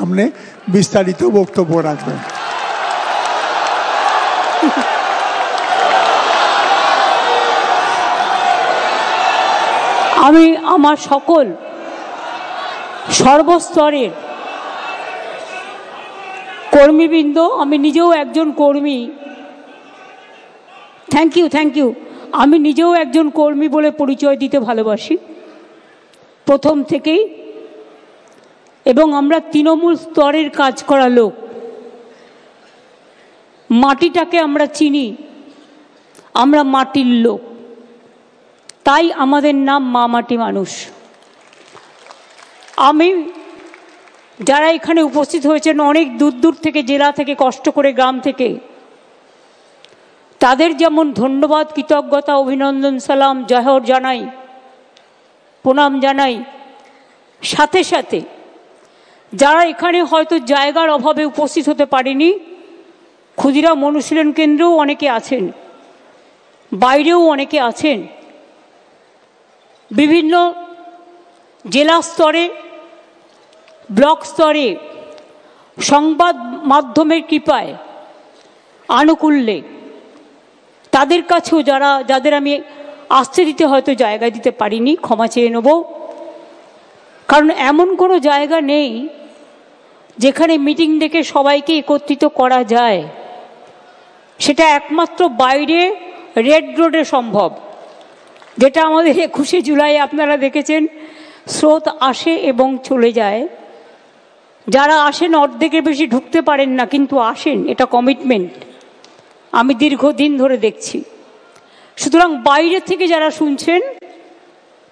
সামনে বিস্তারিত বক্তব্য রাখবেন। আমি আমার সকল সর্বস্তরের কর্মীবৃন্দ, আমি নিজেও একজন কর্মী, থ্যাংক ইউ, আমি নিজেও একজন কর্মী বলে পরিচয় দিতে ভালোবাসি প্রথম থেকেই, এবং আমরা তৃণমূল স্তরের কাজ করা লোক, মাটিটাকে আমরা চিনি, আমরা মাটির লোক, তাই আমাদের নাম মা মাটি মানুষ। আমি যারা এখানে উপস্থিত হয়েছেন অনেক দূর দূর থেকে, জেলা থেকে, কষ্ট করে গ্রাম থেকে, তাদের যেমন ধন্যবাদ, কৃতজ্ঞতা, অভিনন্দন, সালাম, জহর জানাই, প্রণাম জানাই, সাথে সাথে যারা এখানে হয়তো জায়গার অভাবে উপস্থিত হতে পারেনি, ক্ষুদিরাম অনুশীলন কেন্দ্রেও অনেকে আছেন, বাইরেও অনেকে আছেন, বিভিন্ন জেলা স্তরে, ব্লক স্তরে সংবাদ মাধ্যমের কৃপায়, আনুকূল্যে, তাদের কাছেও যাদের আমি আসতে দিতে হয়তো জায়গা দিতে পারিনি, ক্ষমা চেয়ে নেব। কারণ এমন কোনো জায়গা নেই যেখানে মিটিং ডেকে সবাইকে একত্রিত করা যায়, সেটা একমাত্র বাইরে রেড রোডে সম্ভব, যেটা আমাদের 21শে জুলাই আপনারা দেখেছেন, স্রোত আসে এবং চলে যায়। যারা আসেন অর্ধেকের বেশি ঢুকতে পারেন না, কিন্তু আসেন, এটা কমিটমেন্ট, আমি দীর্ঘদিন ধরে দেখছি। সুতরাং বাইরে থেকে যারা শুনছেন,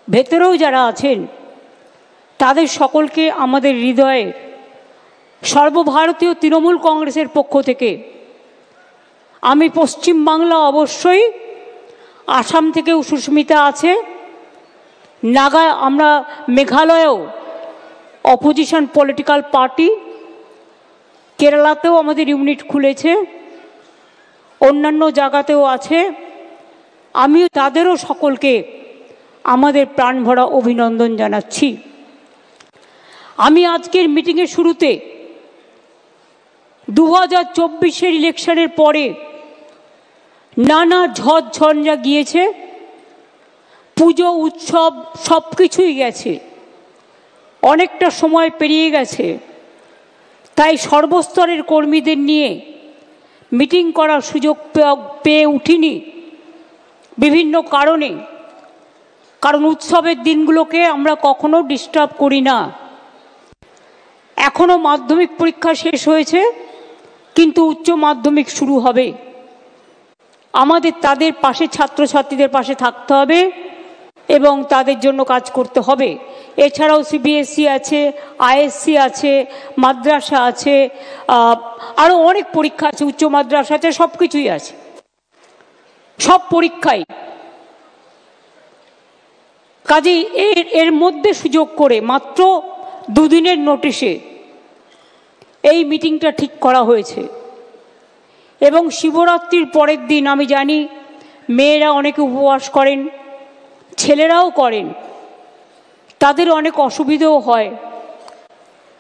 ভেতরেও যারা আছেন, তাদের সকলকে আমাদের হৃদয়ের সর্বভারতীয় তৃণমূল কংগ্রেসের পক্ষ থেকে, আমি পশ্চিমবাংলা অবশ্যই, আসাম থেকেও সুস্মিতা আছে, আমরা মেঘালয়েও অপোজিশন পলিটিক্যাল পার্টি, কেরালাতেও আমাদের ইউনিট খুলেছে, অন্যান্য জায়গাতেও আছে, আমিও তাদেরও সকলকে আমাদের প্রাণভরা অভিনন্দন জানাচ্ছি। আমি আজকের মিটিংয়ের শুরুতে 2024-এর ইলেকশনের পরে নানা ঝড়ঝঞ্ঝা গিয়েছে, পুজো উৎসব সব কিছুই গেছে, অনেকটা সময় পেরিয়ে গেছে, তাই সর্বস্তরের কর্মীদের নিয়ে মিটিং করার সুযোগ পেয়ে উঠিনি বিভিন্ন কারণে। কারণ উৎসবের দিনগুলোকে আমরা কখনো ডিস্টার্ব করি না। এখনো মাধ্যমিক পরীক্ষা শেষ হয়েছে, কিন্তু উচ্চ মাধ্যমিক শুরু হবে, আমাদের তাদের পাশে, ছাত্রছাত্রীদের পাশে থাকতে হবে এবং তাদের জন্য কাজ করতে হবে। এছাড়াও সিবিএসসি আছে, আইএসসি আছে, মাদ্রাসা আছে, আরও অনেক পরীক্ষা আছে, উচ্চ মাদ্রাসা আছে, সব কিছুই আছে, সব পরীক্ষাই। কাজেই এর মধ্যে সুযোগ করে মাত্র 2 দিনের নোটিশে এই মিটিংটা ঠিক করা হয়েছে। এবং শিবরাত্রির পরের দিন আমি জানি মেয়েরা অনেকে উপবাস করেন, ছেলেরাও করেন, তাদের অনেক অসুবিধাও হয়,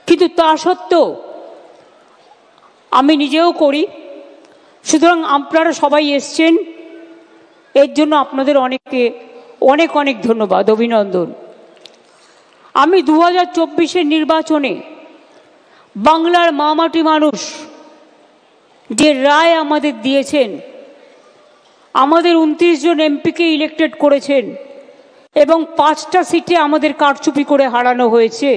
কিন্তু তা সত্ত্বেও আমি নিজেও করি। সুতরাং আপনারা সবাই এসছেন, এর জন্য আপনাদের অনেককে অনেক অনেক ধন্যবাদ, অভিনন্দন। আমি 2024-এর নির্বাচনে বাংলার মা মাটি মানুষ যে রায় আমাদের দিয়েছেন, আমাদের 29 জন এমপিকে ইলেক্টেড করেছেন এবং 5টা সিটে আমাদের কারচুপি করে হারানো হয়েছে,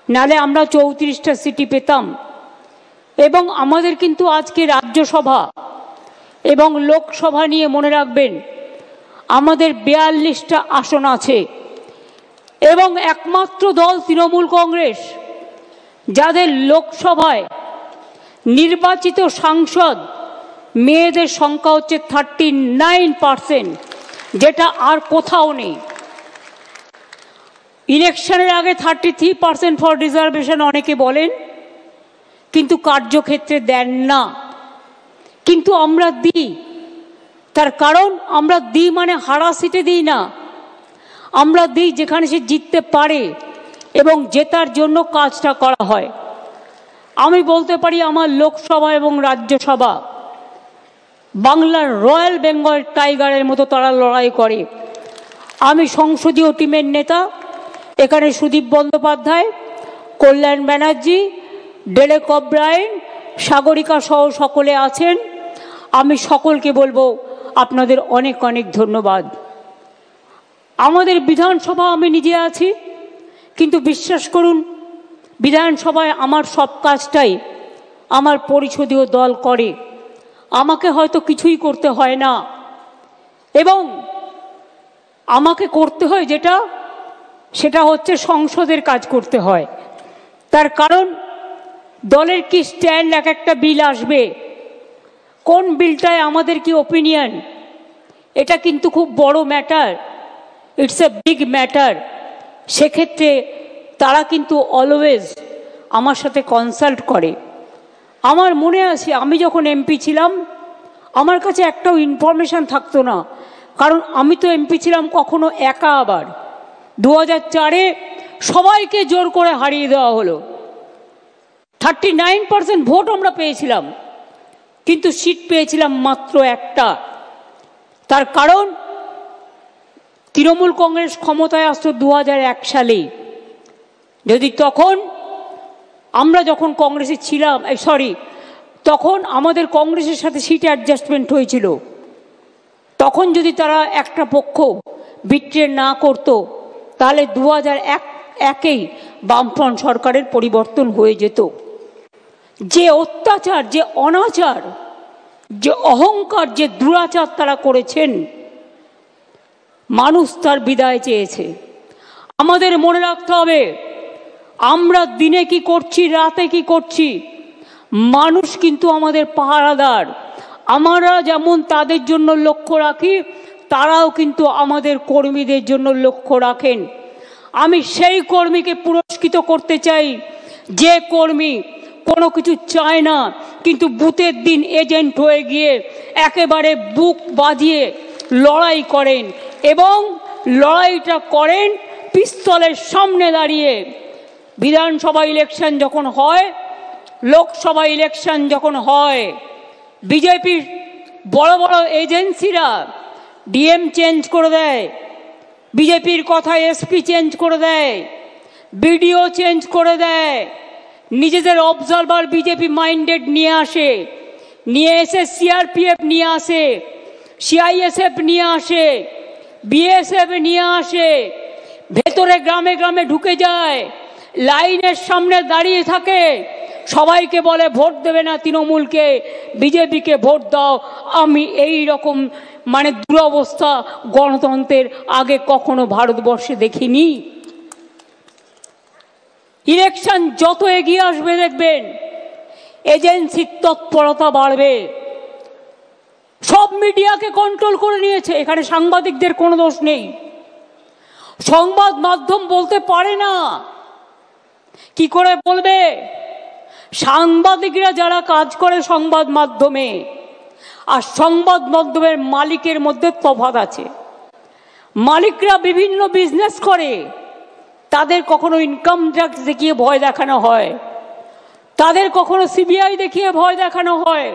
নালে আমরা 34টা সিটি পেতাম। এবং আমাদের কিন্তু আজকে রাজ্যসভা এবং লোকসভা নিয়ে মনে রাখবেন আমাদের 42টা আসন আছে, এবং একমাত্র দল তৃণমূল কংগ্রেস যাদের লোকসভায় নির্বাচিত সাংসদ মেয়েদের সংখ্যা হচ্ছে 39%, যেটা আর কোথাও নেই। ইলেকশনের আগে 33% ফর রিজার্ভেশন অনেকে বলেন, কিন্তু কার্যক্ষেত্রে দেন না, কিন্তু আমরা দিই। তার কারণ আমরা দিই মানে হারা সিটে দিই না, আমরা দিই যেখানে সে জিততে পারে এবং জেতার জন্য কাজটা করা হয়। আমি বলতে পারি আমার লোকসভা এবং রাজ্যসভা বাংলার রয়্যাল বেঙ্গল টাইগারের মতো তারা লড়াই করে। আমি সংসদীয় টিমের নেতা, এখানে সুদীপ বন্দ্যোপাধ্যায়, কল্যাণ ব্যানার্জি, ডেরেক ওব্রায়েন, সাগরিকা সহ সকলে আছেন। আমি সকলকে বলবো আপনাদের অনেক অনেক ধন্যবাদ। আমাদের বিধানসভা আমি নিজে আছি, কিন্তু বিশ্বাস করুন বিধানসভায় আমার সব কাজটাই আমার পরিষদীয় দল করে। আমাকে হয়তো কিছুই করতে হয় না, এবং আমাকে করতে হয় যেটা, সেটা হচ্ছে সংসদের কাজ করতে হয়। তার কারণ দলের কি স্ট্যান্ড, এক একটা বিল আসবে, কোন বিলটায় আমাদের কি ওপিনিয়ন, এটা কিন্তু খুব বড় matter, it's a big matter. সেক্ষেত্রে তারা কিন্তু অলওয়েজ আমার সাথে কনসাল্ট করে। আমার মনে আছে আমি যখন এমপি ছিলাম আমার কাছে একটাও ইনফরমেশান থাকতো না, কারণ আমি তো এমপি ছিলাম কখনো একা। আবার 2004-এ সবাইকে জোর করে হারিয়ে দেওয়া হলো, 39% ভোট আমরা পেয়েছিলাম, কিন্তু সিট পেয়েছিলাম মাত্র একটা। তার কারণ তৃণমূল কংগ্রেস ক্ষমতায় আসতো 2001 সালে। যদি তখন আমরা যখন কংগ্রেসে ছিলাম, তখন আমাদের কংগ্রেসের সাথে সিট অ্যাডজাস্টমেন্ট হয়েছিল, তখন যদি তারা একটা পক্ষ বিট্রে না করত তাহলে 2001-এ বামফ্রন্ট সরকারের পরিবর্তন হয়ে যেত। যে অত্যাচার, যে অনাচার, যে অহংকার, যে দুরাচার তারা করেছেন, মানুষ তার বিদায় চেয়েছে। আমাদের মনে রাখতে হবে আমরা দিনে কি করছি, রাতে কি করছি, মানুষ কিন্তু আমাদের পাহারাদার। আমরা যেমন তাদের জন্য লক্ষ্য রাখি, তারাও কিন্তু আমাদের কর্মীদের জন্য লক্ষ্য রাখেন। আমি সেই কর্মীকে পুরস্কৃত করতে চাই যে কর্মী কোনো কিছু চায় না, কিন্তু বুথের দিন এজেন্ট হয়ে গিয়ে একেবারে বুক বাজিয়ে লড়াই করেন, এবং লড়াইটা করেন পিস্তলের সামনে দাঁড়িয়ে। বিধানসভা ইলেকশন যখন হয়, লোকসভা ইলেকশন যখন হয়, বিজেপির বড় বড় এজেন্সিরা ডিএম চেঞ্জ করে দেয়, বিজেপির কথায় এসপি চেঞ্জ করে দেয়, বিডিও চেঞ্জ করে দেয়, নিজেদের অবজারভার বিজেপি মাইন্ডেড নিয়ে আসে, নিয়ে এসে সিআরপিএফ নিয়ে আসে, সিআইএসএফ নিয়ে আসে, বিএসএফ নিয়ে আসে, ভেতরে গ্রামে গ্রামে ঢুকে যায়, লাইনের সামনে দাঁড়িয়ে থাকে, সবাইকে বলে ভোট দেবে না তৃণমূলকে, বিজেপিকে ভোট দাও। আমি এই রকম দুরবস্থা গণতন্ত্রের আগে কখনো ভারতবর্ষে দেখিনি। ইলেকশন যত এগিয়ে আসবে দেখবেন এজেন্সির তৎপরতা বাড়বে। সব মিডিয়াকে কন্ট্রোল করে নিয়েছে, এখানে সাংবাদিকদের কোনো দোষ নেই। সংবাদ মাধ্যম বলতে পারে না, কি করে বলবে? সাংবাদিকরা যারা কাজ করে সংবাদ মাধ্যমে আর সংবাদ মাধ্যমের মালিকের মধ্যে তফাৎ আছে। মালিকরা বিভিন্ন বিজনেস করে, তাদের কখনো ইনকাম ট্যাক্স দেখিয়ে ভয় দেখানো হয়, তাদের কখনো সিবিআই দেখিয়ে ভয় দেখানো হয়,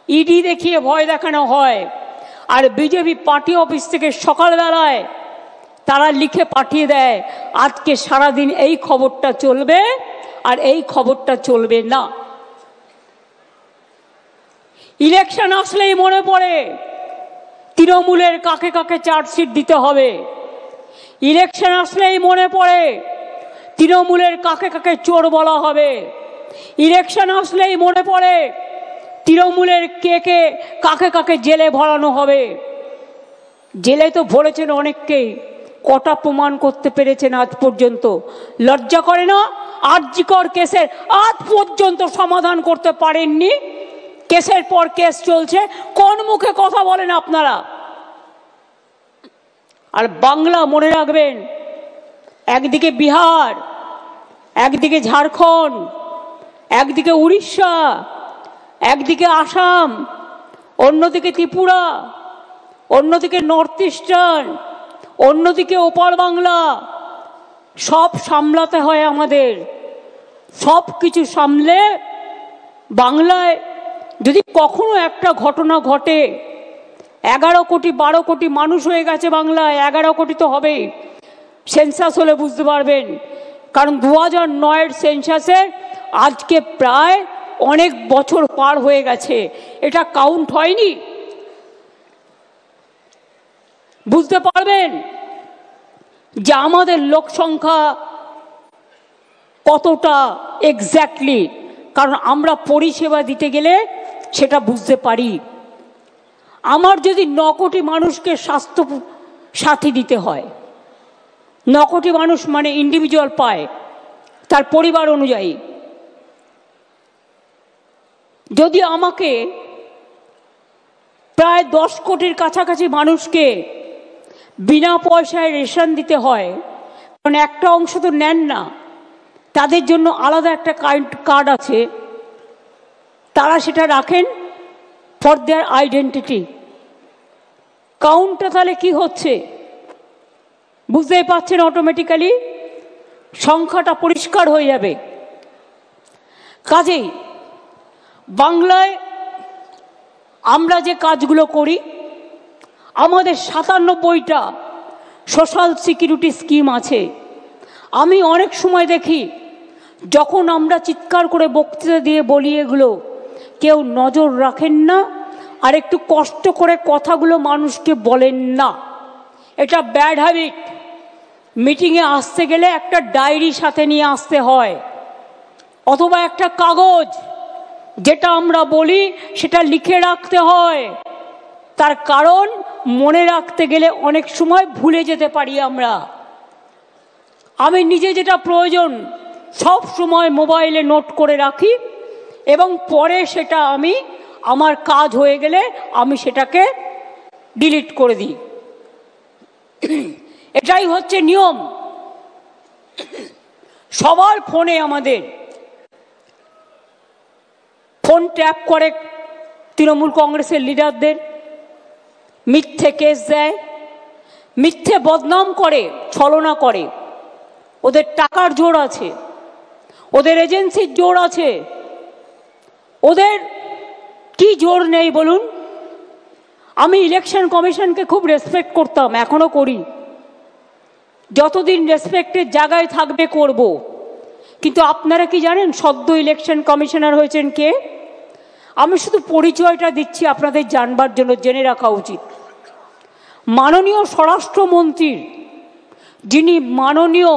ইডি দেখিয়ে ভয় দেখানো হয়। আর বিজেপি পার্টি অফিস থেকে সকালবেলায় তারা লিখে পাঠিয়ে দেয় আজকে সারাদিন এই খবরটা চলবে আর এই খবরটা চলবে না। ইলেকশন আসলেই মনে পড়ে তৃণমূলের কাকে কাকে চার্জশিট দিতে হবে। ইলেকশন আসলেই মনে পড়ে তৃণমূলের কাকে কাকে চোর বলা হবে। ইলেকশন আসলেই মনে পড়ে তৃণমূলের কে কাকে কাকে জেলে ভরানো হবে। জেলে তো ভরেছেন অনেককেই, কটা প্রমাণ করতে পেরেছেন আজ পর্যন্ত? লজ্জা করে না? আরজিকর কেসের আজ পর্যন্ত সমাধান করতে পারেননি, কেসের পর কেস চলছে। কোন মুখে কথা বলেন আপনারা? আর বাংলা মনে রাখবেন, একদিকে বিহার, একদিকে ঝাড়খণ্ড, একদিকে উড়িষ্যা, একদিকে আসাম, অন্যদিকে ত্রিপুরা, অন্যদিকে নর্থ ইস্টার্ন, অন্যদিকে ওপার বাংলা, সব সামলাতে হয় আমাদের। সব কিছু সামলে বাংলায় যদি কখনো একটা ঘটনা ঘটে, 11 কোটি 12 কোটি মানুষ হয়ে গেছে বাংলায়, 11 কোটি তো হবেই, সেন্সাস হলে বুঝতে পারবেন। কারণ 2009-এর সেন্সাসে আজকে প্রায় অনেক বছর পার হয়ে গেছে, এটা কাউন্ট হয়নি। বুঝতে পারবেন যে আমাদের লোক সংখ্যা কতটা এক্স্যাক্টলি, কারণ আমরা পরিষেবা দিতে গেলে সেটা বুঝতে পারি। আমার যদি 9 কোটি মানুষকে স্বাস্থ্য সাথী দিতে হয়, 9 কোটি মানুষ মানে ইন্ডিভিজুয়াল পায় তার পরিবার অনুযায়ী, যদি আমাকে প্রায় 10 কোটির কাছাকাছি মানুষকে বিনা পয়সায় রেশন দিতে হয়, কারণ একটা অংশ তো নেন না, তাদের জন্য আলাদা একটা কার্ড আছে, তারা সেটা রাখেন ফর দেয়ার আইডেন্টিটি। কাউন্টটা তাহলে কি হচ্ছে বুঝতেই পারছেন, অটোমেটিক্যালি সংখ্যাটা পরিষ্কার হয়ে যাবে। কাজেই বাংলায় আমরা যে কাজগুলো করি, আমাদের 97টা সোশ্যাল সিকিউরিটি স্কিম আছে। আমি অনেক সময় দেখি যখন আমরা চিৎকার করে বক্তৃতা দিয়ে বলি এগুলো, কেউ নজর রাখেন না আর একটু কষ্ট করে কথাগুলো মানুষকে বলেন না। এটা ব্যাড হ্যাবিট। মিটিংয়ে আসতে গেলে একটা ডায়েরি সাথে নিয়ে আসতে হয়, অথবা একটা কাগজ, যেটা আমরা বলি সেটা লিখে রাখতে হয়। তার কারণ মনে রাখতে গেলে অনেক সময় ভুলে যেতে পারি আমরা। আমি নিজে যেটা প্রয়োজন সব সময় মোবাইলে নোট করে রাখি, এবং পরে সেটা আমি আমার কাজ হয়ে গেলে আমি সেটাকে ডিলিট করে দিই। এটাই হচ্ছে নিয়ম। সবার ফোনে আমাদের ফোন ট্যাপ করে তৃণমূল কংগ্রেসের লিডারদের, মিথ্যে কেস দেয়, মিথ্যে বদনাম করে, ছলনা করে। ওদের টাকার জোর আছে, ওদের এজেন্সির জোর আছে, ওদের কি জোর নেই বলুন? আমি ইলেকশন কমিশনকে খুব রেসপেক্ট করতাম, এখনো করি, যতদিন রেসপেক্টের জায়গায় থাকবে করব। কিন্তু আপনারা কি জানেন সদ্য ইলেকশন কমিশনার হয়েছেন কে? আমি শুধু পরিচয়টা দিচ্ছি আপনাদের জানবার জন্য, জেনে রাখা উচিত। মাননীয় স্বরাষ্ট্রমন্ত্রীর যিনি মাননীয়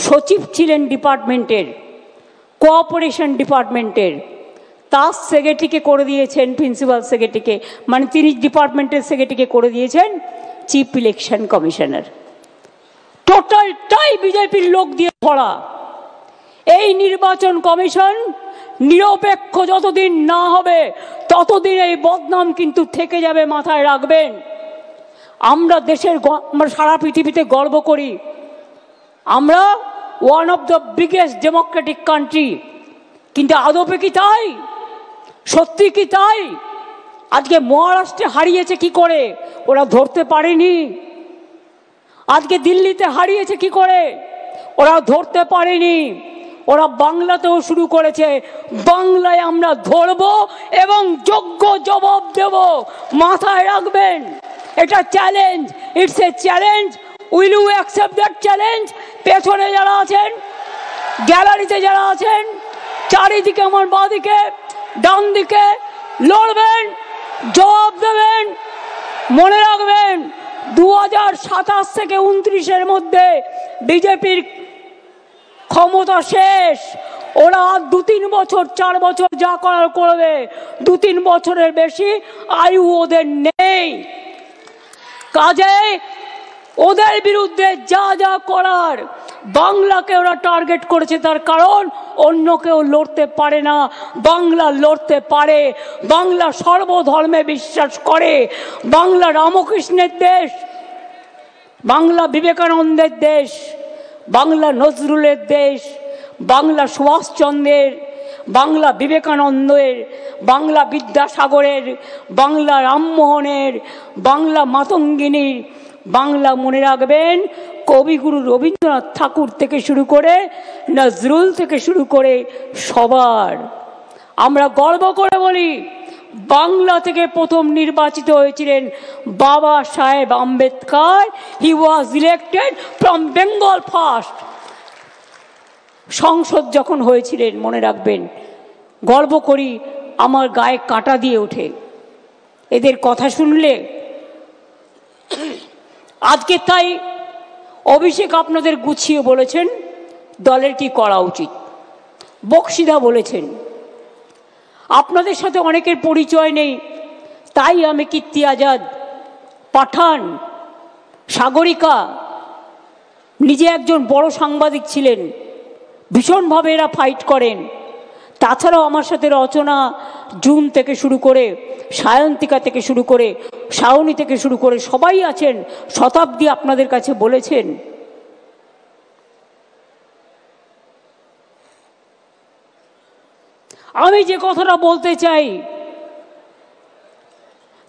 সচিব ছিলেন ডিপার্টমেন্টের, কোঅপারেশন ডিপার্টমেন্টের, তার সেক্রেটারিকে করে দিয়েছেন, প্রিন্সিপাল সেক্রেটারিকে, মানে তিনি ডিপার্টমেন্টের সেক্রেটারিকে করে দিয়েছেন চিফ ইলেকশন কমিশনার। টোটালটাই বিজেপির লোক দিয়ে ভরা। এই নির্বাচন কমিশন নিরপেক্ষ যতদিন না হবে ততদিন এই বদনাম কিন্তু থেকে যাবে, মাথায় রাখবেন। আমরা দেশের, আমরা সারা পৃথিবীতে গর্ব করি, আমরা one of the biggest Democratic country, কিন্তু আদপে কি তাই? সত্যি কি তাই? আজকে মহারাষ্ট্রে হারিয়েছে কি করে? ওরা ধরতে পারেনি। আজকে দিল্লিতে হারিয়েছে কি করে? ওরা ধরতে পারেনি। ওরা বাংলাতেও শুরু করেছে, বাংলায় আমরা ধরব এবং যোগ্য জবাব দেব, মাথায় রাখবেন। এটা challenge, it's a challenge. Will you accept that challenge? পেছনে যারা আছেন, গ্যালারিতে যারা আছেন, চারিদিকে আমার বাঁদিকে ডান দিকে, লড়বেন, জবাব দেবেন। মনে রাখবেন 2027 থেকে 29-এর মধ্যে বিজেপির ক্ষমতা শেষ। ওরা 2-3 বছর 4 বছর যা করার করবে, 2-3 বছরের বেশি আয়ু ওদের নেই। কাজে ওদের বিরুদ্ধে যা যা করার, বাংলাকে ওরা টার্গেট করেছে, তার কারণ অন্য কেউ লড়তে পারে না, বাংলা লড়তে পারে। বাংলা সর্বধর্মে বিশ্বাস করে, বাংলা রামকৃষ্ণের দেশ, বাংলা বিবেকানন্দের দেশ, বাংলা নজরুলের দেশ, বাংলা সুভাষচন্দ্রের, বাংলা বিবেকানন্দের, বাংলা বিদ্যাসাগরের, বাংলা রামমোহনের, বাংলা মাতঙ্গিনীর, বাংলা মনে রাখবেন, কবিগুরু রবীন্দ্রনাথ ঠাকুর থেকে শুরু করে নজরুল থেকে শুরু করে সবার। আমরা গর্ব করে বলি, বাংলা থেকে প্রথম নির্বাচিত হয়েছিলেন Baba Saheb Ambedkar. He was elected from Bengal first. সংসদ যখন হয়েছিলেন, মনে রাখবেন, গর্ব করি, আমার গায়ে কাঁটা দিয়ে ওঠে এদের কথা শুনলে। আজকে তাই অভিষেক আপনাদের গুছিয়ে বলেছেন দলের কি করা উচিত, বক্সিদা বলেছেন। আপনাদের সাথে অনেকের পরিচয় নেই, তাই আমি কীর্তি আজাদ, পাঠান, সাগরিকা, নিজে একজন বড় সাংবাদিক ছিলেন, ভীষণভাবে এরা ফাইট করেন। তাছাড়াও আমার সাথে রচনা, জুন থেকে শুরু করে, সায়ন্তিকা থেকে শুরু করে, শাওনি থেকে শুরু করে সবাই আছেন, শতাব্দী আপনাদের কাছে বলেছেন। আমি যে কথাটা বলতে চাই,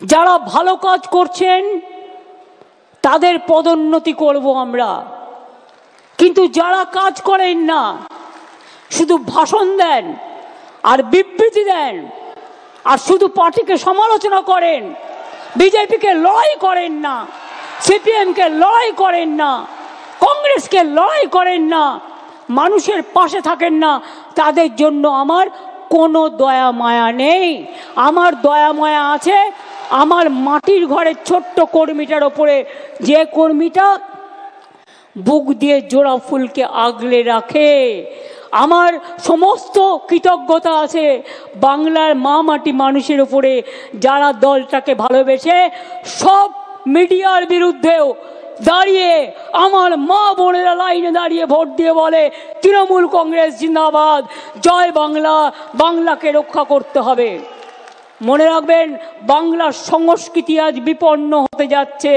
যারা ভালো কাজ করছেন তাদের পদোন্নতি করব আমরা, কিন্তু যারা কাজ করেন না, শুধু ভাষণ দেন আর বিবৃতি দেন আর শুধু পার্টিকে সমালোচনা করেন, বিজেপিকে লড়াই করেন না, সিপিএমকে লড়াই করেন না, কংগ্রেসকে লড়াই করেন না, মানুষের পাশে থাকেন না, তাদের জন্য আমার কোনো দয়া মায়া নেই। আমার দয়া মায়া আছে আমার মাটির ঘরের ছোট্ট কর্মীটার ওপরে, যে কর্মীটা বুক দিয়ে জোড়া ফুলকে আগলে রাখে। আমার সমস্ত কৃতজ্ঞতা আছে বাংলার মা মাটি মানুষের উপরে, যারা দলটাকে ভালোবেসে সব মিডিয়ার বিরুদ্ধেও দাঁড়িয়ে, আমার মা বোনেরা লাইনে দাঁড়িয়ে ভোট দিয়ে বলে তৃণমূল কংগ্রেস জিন্দাবাদ, জয় বাংলা, বাংলাকে রক্ষা করতে হবে। মনে রাখবেন, বাংলার সংস্কৃতি আজ বিপন্ন হতে যাচ্ছে।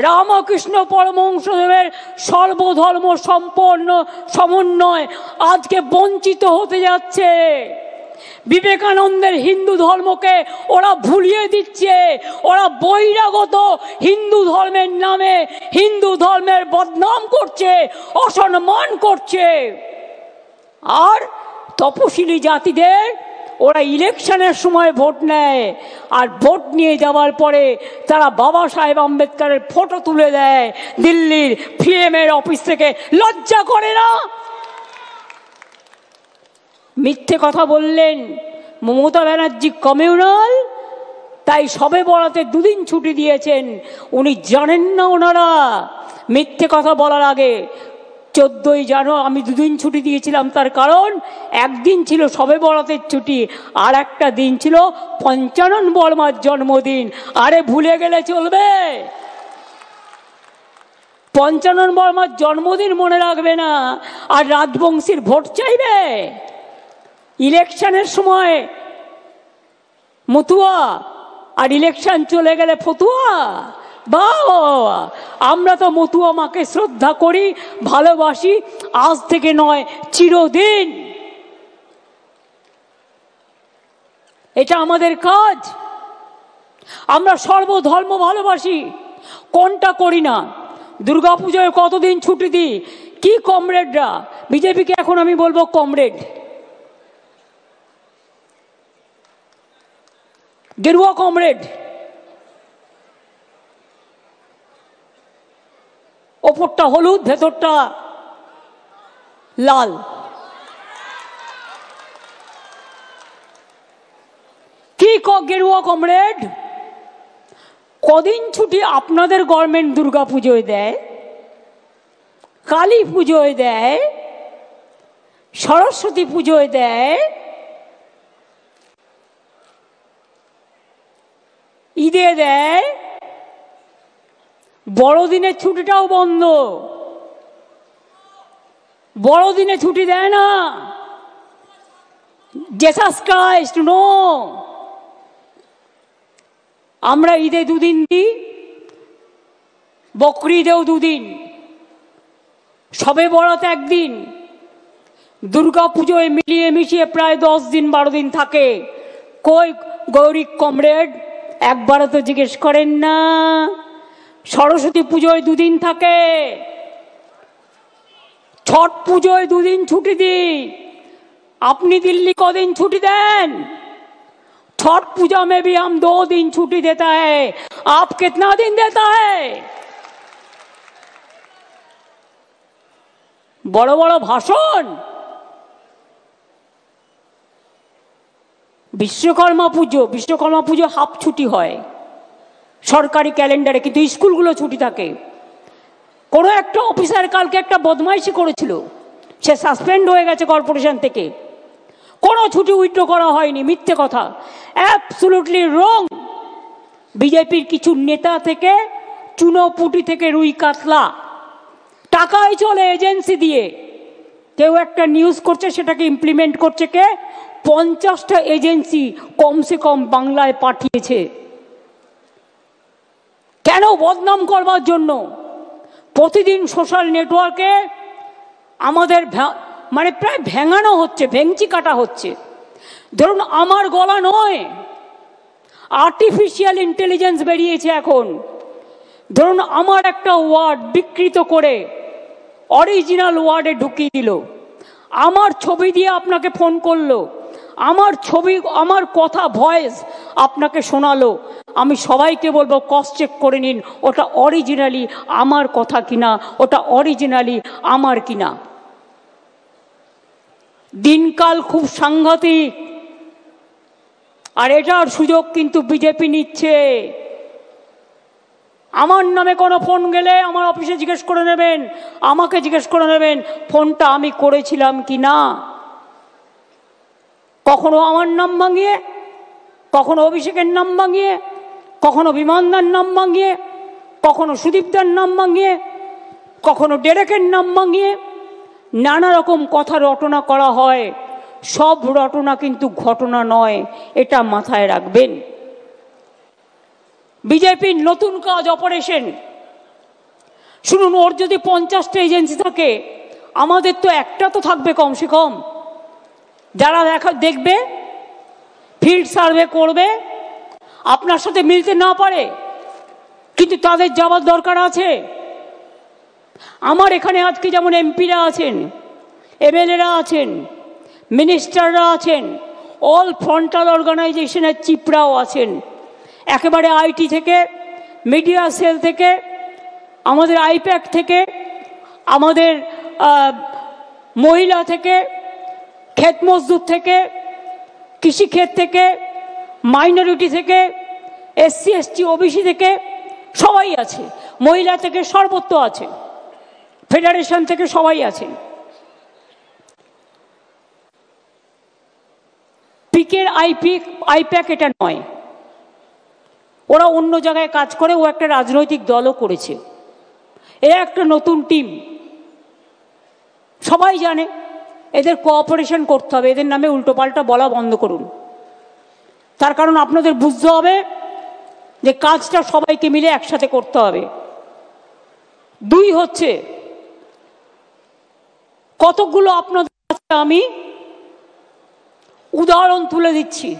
রামকৃষ্ণ পরমহংসদেবের সর্বধর্ম সম্পন্ন সমন্বয় আজকে বঞ্চিত হতে যাচ্ছে। বিবেকানন্দের হিন্দু ধর্মকে ওরা ভুলিয়ে দিচ্ছে। ওরা বহিরাগত হিন্দু ধর্মের নামে হিন্দু ধর্মের বদনাম করছে, অসম্মান করছে। আর তপশিলি জাতিদের ওরা ইলেকশনের সময় ভোট নেয়, আর ভোট নিয়ে যাওয়ার পরে তারা বাবা সাহেব আম্বেদকরের ফটো তুলে দেয় দিল্লির পিএমের অফিস থেকে। লজ্জা করে না? মিথ্যে কথা বললেন মমতা ব্যানার্জি কমিউনাল, তাই সবে বরাতে দুদিন ছুটি দিয়েছেন। উনি জানেন না ওনারা মিথ্যে কথা বলার আগে 14ই জানুয়ারি আমি দুদিন ছুটি দিয়েছিলাম, তার কারণ একদিন ছিল সবে বরাতের ছুটি, আর একটা দিন ছিল পঞ্চানন বর্মার জন্মদিন। আরে ভুলে গেলে চলবে? পঞ্চানন বর্মার জন্মদিন মনে রাখবে না আর রাজবংশীর ভোট চাইবে? ইলেকশনের সময় মতুয়া আর ইলেকশন চলে গেলে ফতুয়া। বাবা, আমরা তো মতুয়া মাকে শ্রদ্ধা করি, ভালোবাসি, আজ থেকে নয় চিরদিন। এটা আমাদের কাজ। আমরা সর্বধর্ম ভালোবাসি, কোনটা করি না? দুর্গাপুজোয় কতদিন ছুটি দিই? কি কমরেডরা, বিজেপিকে এখন আমি বলবো কমরেড, গেরুয়া কমরেড, ওপরটা হলুদ ভেতরটা লাল। কি গেরুয়া কমরেড? কদিন ছুটি আপনাদের গভর্নমেন্ট দুর্গা পুজোয় দেয়, কালী পুজোয় দেয়, সরস্বতী পুজোয় দেয়, ঈদে দেয়, বড়দিনের ছুটিটাও বন্ধ। বড়দিনে ছুটি দেয় না। Jesus Christ no. আমরা ঈদে দুদিন দিই, বকরি ঈদেও দুদিন, সবে বরাত একদিন, দুর্গা পুজোয় মিলিয়ে মিশিয়ে প্রায় 10 দিন 12 দিন থাকে। কই গৌরী কমরেড? একবারও তো জিজ্ঞেস করেন না। সরস্বতী পুজোয় দুদিন থাকে, ছট পুজোয় দুদিন ছুটি দিই। আপনি दिल्ली कौन छुट्टी दें? छठ पूजा में भी हम 2 दिन छुट्टी देता है, आप कितना दिन देता है? बड़ो बड़ो भाषण। विश्वकर्मा पुजो हाफ छुट्टी है सरकारी कैलेंडारे, किन्तु स्कूलगुलो छुट्टी थाके। कोनो एकटा अफिसार कालके एकटा बदमाइशी करेछिल, से सासपेंड हो गेছে कॉर्पोरेशन থেকে। কোনো ছুটি উইথড্র করা হয়নি, মিথ্যে কথা, অ্যাবসলিউটলি রং। বিজেপির কিছু নেতা থেকে চুনোপুটি থেকে রুই কাতলা টাকাই চলে এজেন্সি দিয়ে। কেউ একটা নিউজ করছে, সেটাকে ইমপ্লিমেন্ট করছে কে? 50টা এজেন্সি কমসে কম বাংলায় পাঠিয়েছে। কেন? বদনাম করবার জন্য। প্রতিদিন সোশ্যাল নেটওয়ার্কে আমাদের মানে প্রায় ভেঙানো হচ্ছে, ভেঙচি কাটা হচ্ছে। ধরুন আমার গলা নয়, আর্টিফিশিয়াল ইন্টেলিজেন্স বেরিয়েছে এখন। ধরুন আমার একটা ওয়ার্ড বিকৃত করে অরিজিনাল ওয়ার্ডে ঢুকিয়ে দিল, আমার ছবি দিয়ে আপনাকে ফোন করলো, আমার ছবি আমার কথা ভয়েস আপনাকে শোনালো। আমি সবাইকে বলবো ক্রস চেক করে নিন ওটা অরিজিনালি আমার কথা কিনা, ওটা অরিজিনালি আমার কিনা। দিনকাল খুব সাংঘাতিক, আর এটার সুযোগ কিন্তু বিজেপি নিচ্ছে। আমার নামে কোনো ফোন গেলে আমার অফিসে জিজ্ঞেস করে নেবেন, আমাকে জিজ্ঞেস করে নেবেন ফোনটা আমি করেছিলাম কি না। কখনো আমার নাম ভাঙিয়ে, কখনো অভিষেকের নাম ভাঙিয়ে, কখনো বিমানদার নাম ভাঙিয়ে, কখনো সুদীপদার নাম ভাঙিয়ে, কখনো ডেরেকের নাম ভাঙিয়ে নানা রকম কথা রটনা করা হয়। সব রটনা কিন্তু ঘটনা নয়, এটা মাথায় রাখবেন। বিজেপির নতুন কাজ অপারেশন। শুনুন, ওর যদি 50টা এজেন্সি থাকে, আমাদের তো একটা তো থাকবে কমসে কম, যারা দেখবে, ফিল্ড সার্ভে করবে। আপনার সাথে মিলতে না পারে, কিন্তু তাদের যাওয়ার দরকার আছে। আমার এখানে আজকে যেমন এমপিরা আছেন, এমএলএরা আছেন, মিনিস্টাররা আছেন, অল ফ্রন্টাল অর্গানাইজেশনের চিফরাও আছেন, একেবারে আইটি থেকে, মিডিয়া সেল থেকে, আমাদের আইপ্যাক থেকে, আমাদের মহিলা থেকে, ক্ষেত মজদুর থেকে, কৃষিক্ষেত থেকে, মাইনরিটি থেকে, এসসি এসটি ওবিসি থেকে সবাই আছে, মহিলা থেকে সর্বত্র আছে, ফেডারেশন থেকে সবাই আছেন। পিকের আইপ্যাক এটা নয়, ওরা অন্য জায়গায় কাজ করে, ও একটা রাজনৈতিক দলও করেছে। এরা একটা নতুন টিম, সবাই জানে। এদের কোঅপারেশন করতে হবে, এদের নামে উল্টোপাল্টা বলা বন্ধ করুন। তার কারণ আপনাদের বুঝতে হবে যে কাজটা সবাইকে মিলে একসাথে করতে হবে। 2 হচ্ছে, কতগুলো আপনাদের কাছে আমি উদাহরণ তুলে দিচ্ছি,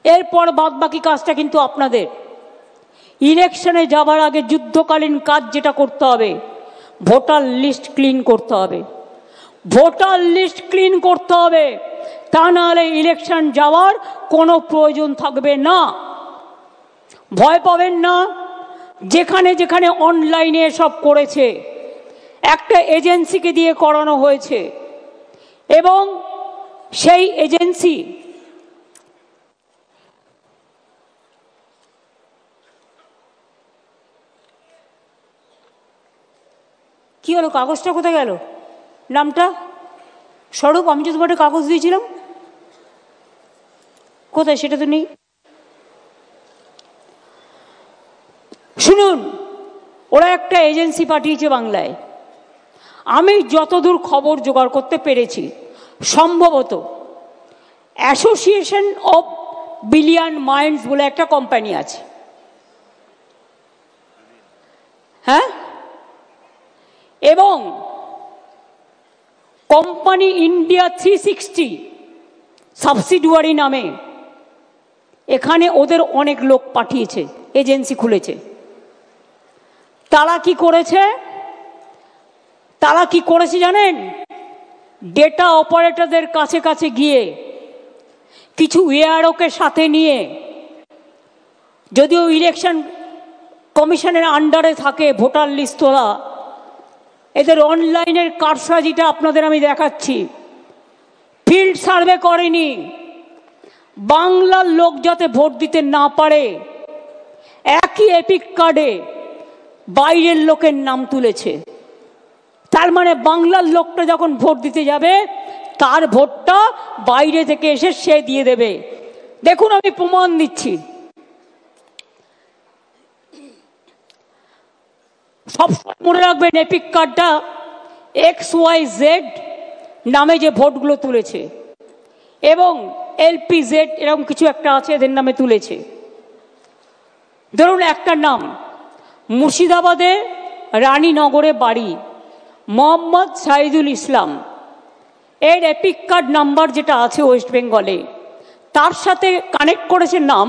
এরপর বাদ বাকি কাজটা কিন্তু আপনাদের। ইলেকশনে যাবার আগে যুদ্ধকালীন কাজ যেটা করতে হবে, ভোটার লিস্ট ক্লিন করতে হবে। ভোটার লিস্ট ক্লিন করতে হবে, তা নাহলে ইলেকশন যাওয়ার কোনো প্রয়োজন থাকবে না। ভয় পাবেন না। যেখানে যেখানে অনলাইনে সব করেছে, একটা এজেন্সিকে দিয়ে করানো হয়েছে, এবং সেই এজেন্সি কি হলো? কাগজটা কোথায় গেল? নামটা স্বরূপ, আমি যে তোমাকে কাগজ দিয়েছিলাম, কোথায় সেটা তো নেই। শুনুন, ওরা একটা এজেন্সি পাঠিয়েছে বাংলায়। আমি যতদূর খবর জোগাড় করতে পেরেছি, সম্ভবত অ্যাসোসিয়েশন অফ বিলিয়ন মাইন্ডস বলে একটা কোম্পানি আছে, হ্যাঁ, এবং কোম্পানি ইন্ডিয়া 360 সাবসিডিয়ারি নামে এখানে ওদের অনেক লোক পাঠিয়েছে, এজেন্সি খুলেছে। তারা কি করেছে, জানেন? ডেটা অপারেটরদের কাছে কাছে গিয়ে কিছু এআরওকে সাথে নিয়ে, যদিও ইলেকশন কমিশনের আন্ডারে থাকে ভোটার লিস্ট তোলা, এদের অনলাইনের কারসাজিটা আপনাদের আমি দেখাচ্ছি। ফিল্ড সার্ভে করেনি, বাংলার লোক যাতে ভোট দিতে না পারে একই এপিক কার্ডে বাইরের লোকের নাম তুলেছে। তার মানে বাংলার লোকটা যখন ভোট দিতে যাবে তার ভোটটা বাইরে থেকে এসে সে দিয়ে দেবে। দেখুন আমি প্রমাণ দিচ্ছি। সব মনে রাখবেন, এপিক কার্ডটা XYZ নামে যে ভোটগুলো তুলেছে এবং LPZ এরকম কিছু একটা আছে, এদের নামে তুলেছে। ধরুন একটা নাম, মুর্শিদাবাদে রানীনগরে বাড়ি, মোহাম্মদ সাইদুল ইসলাম। এর এপিক কার্ড নাম্বার যেটা আছে ওয়েস্ট বেঙ্গলে, তার সাথে কানেক্ট করেছে নাম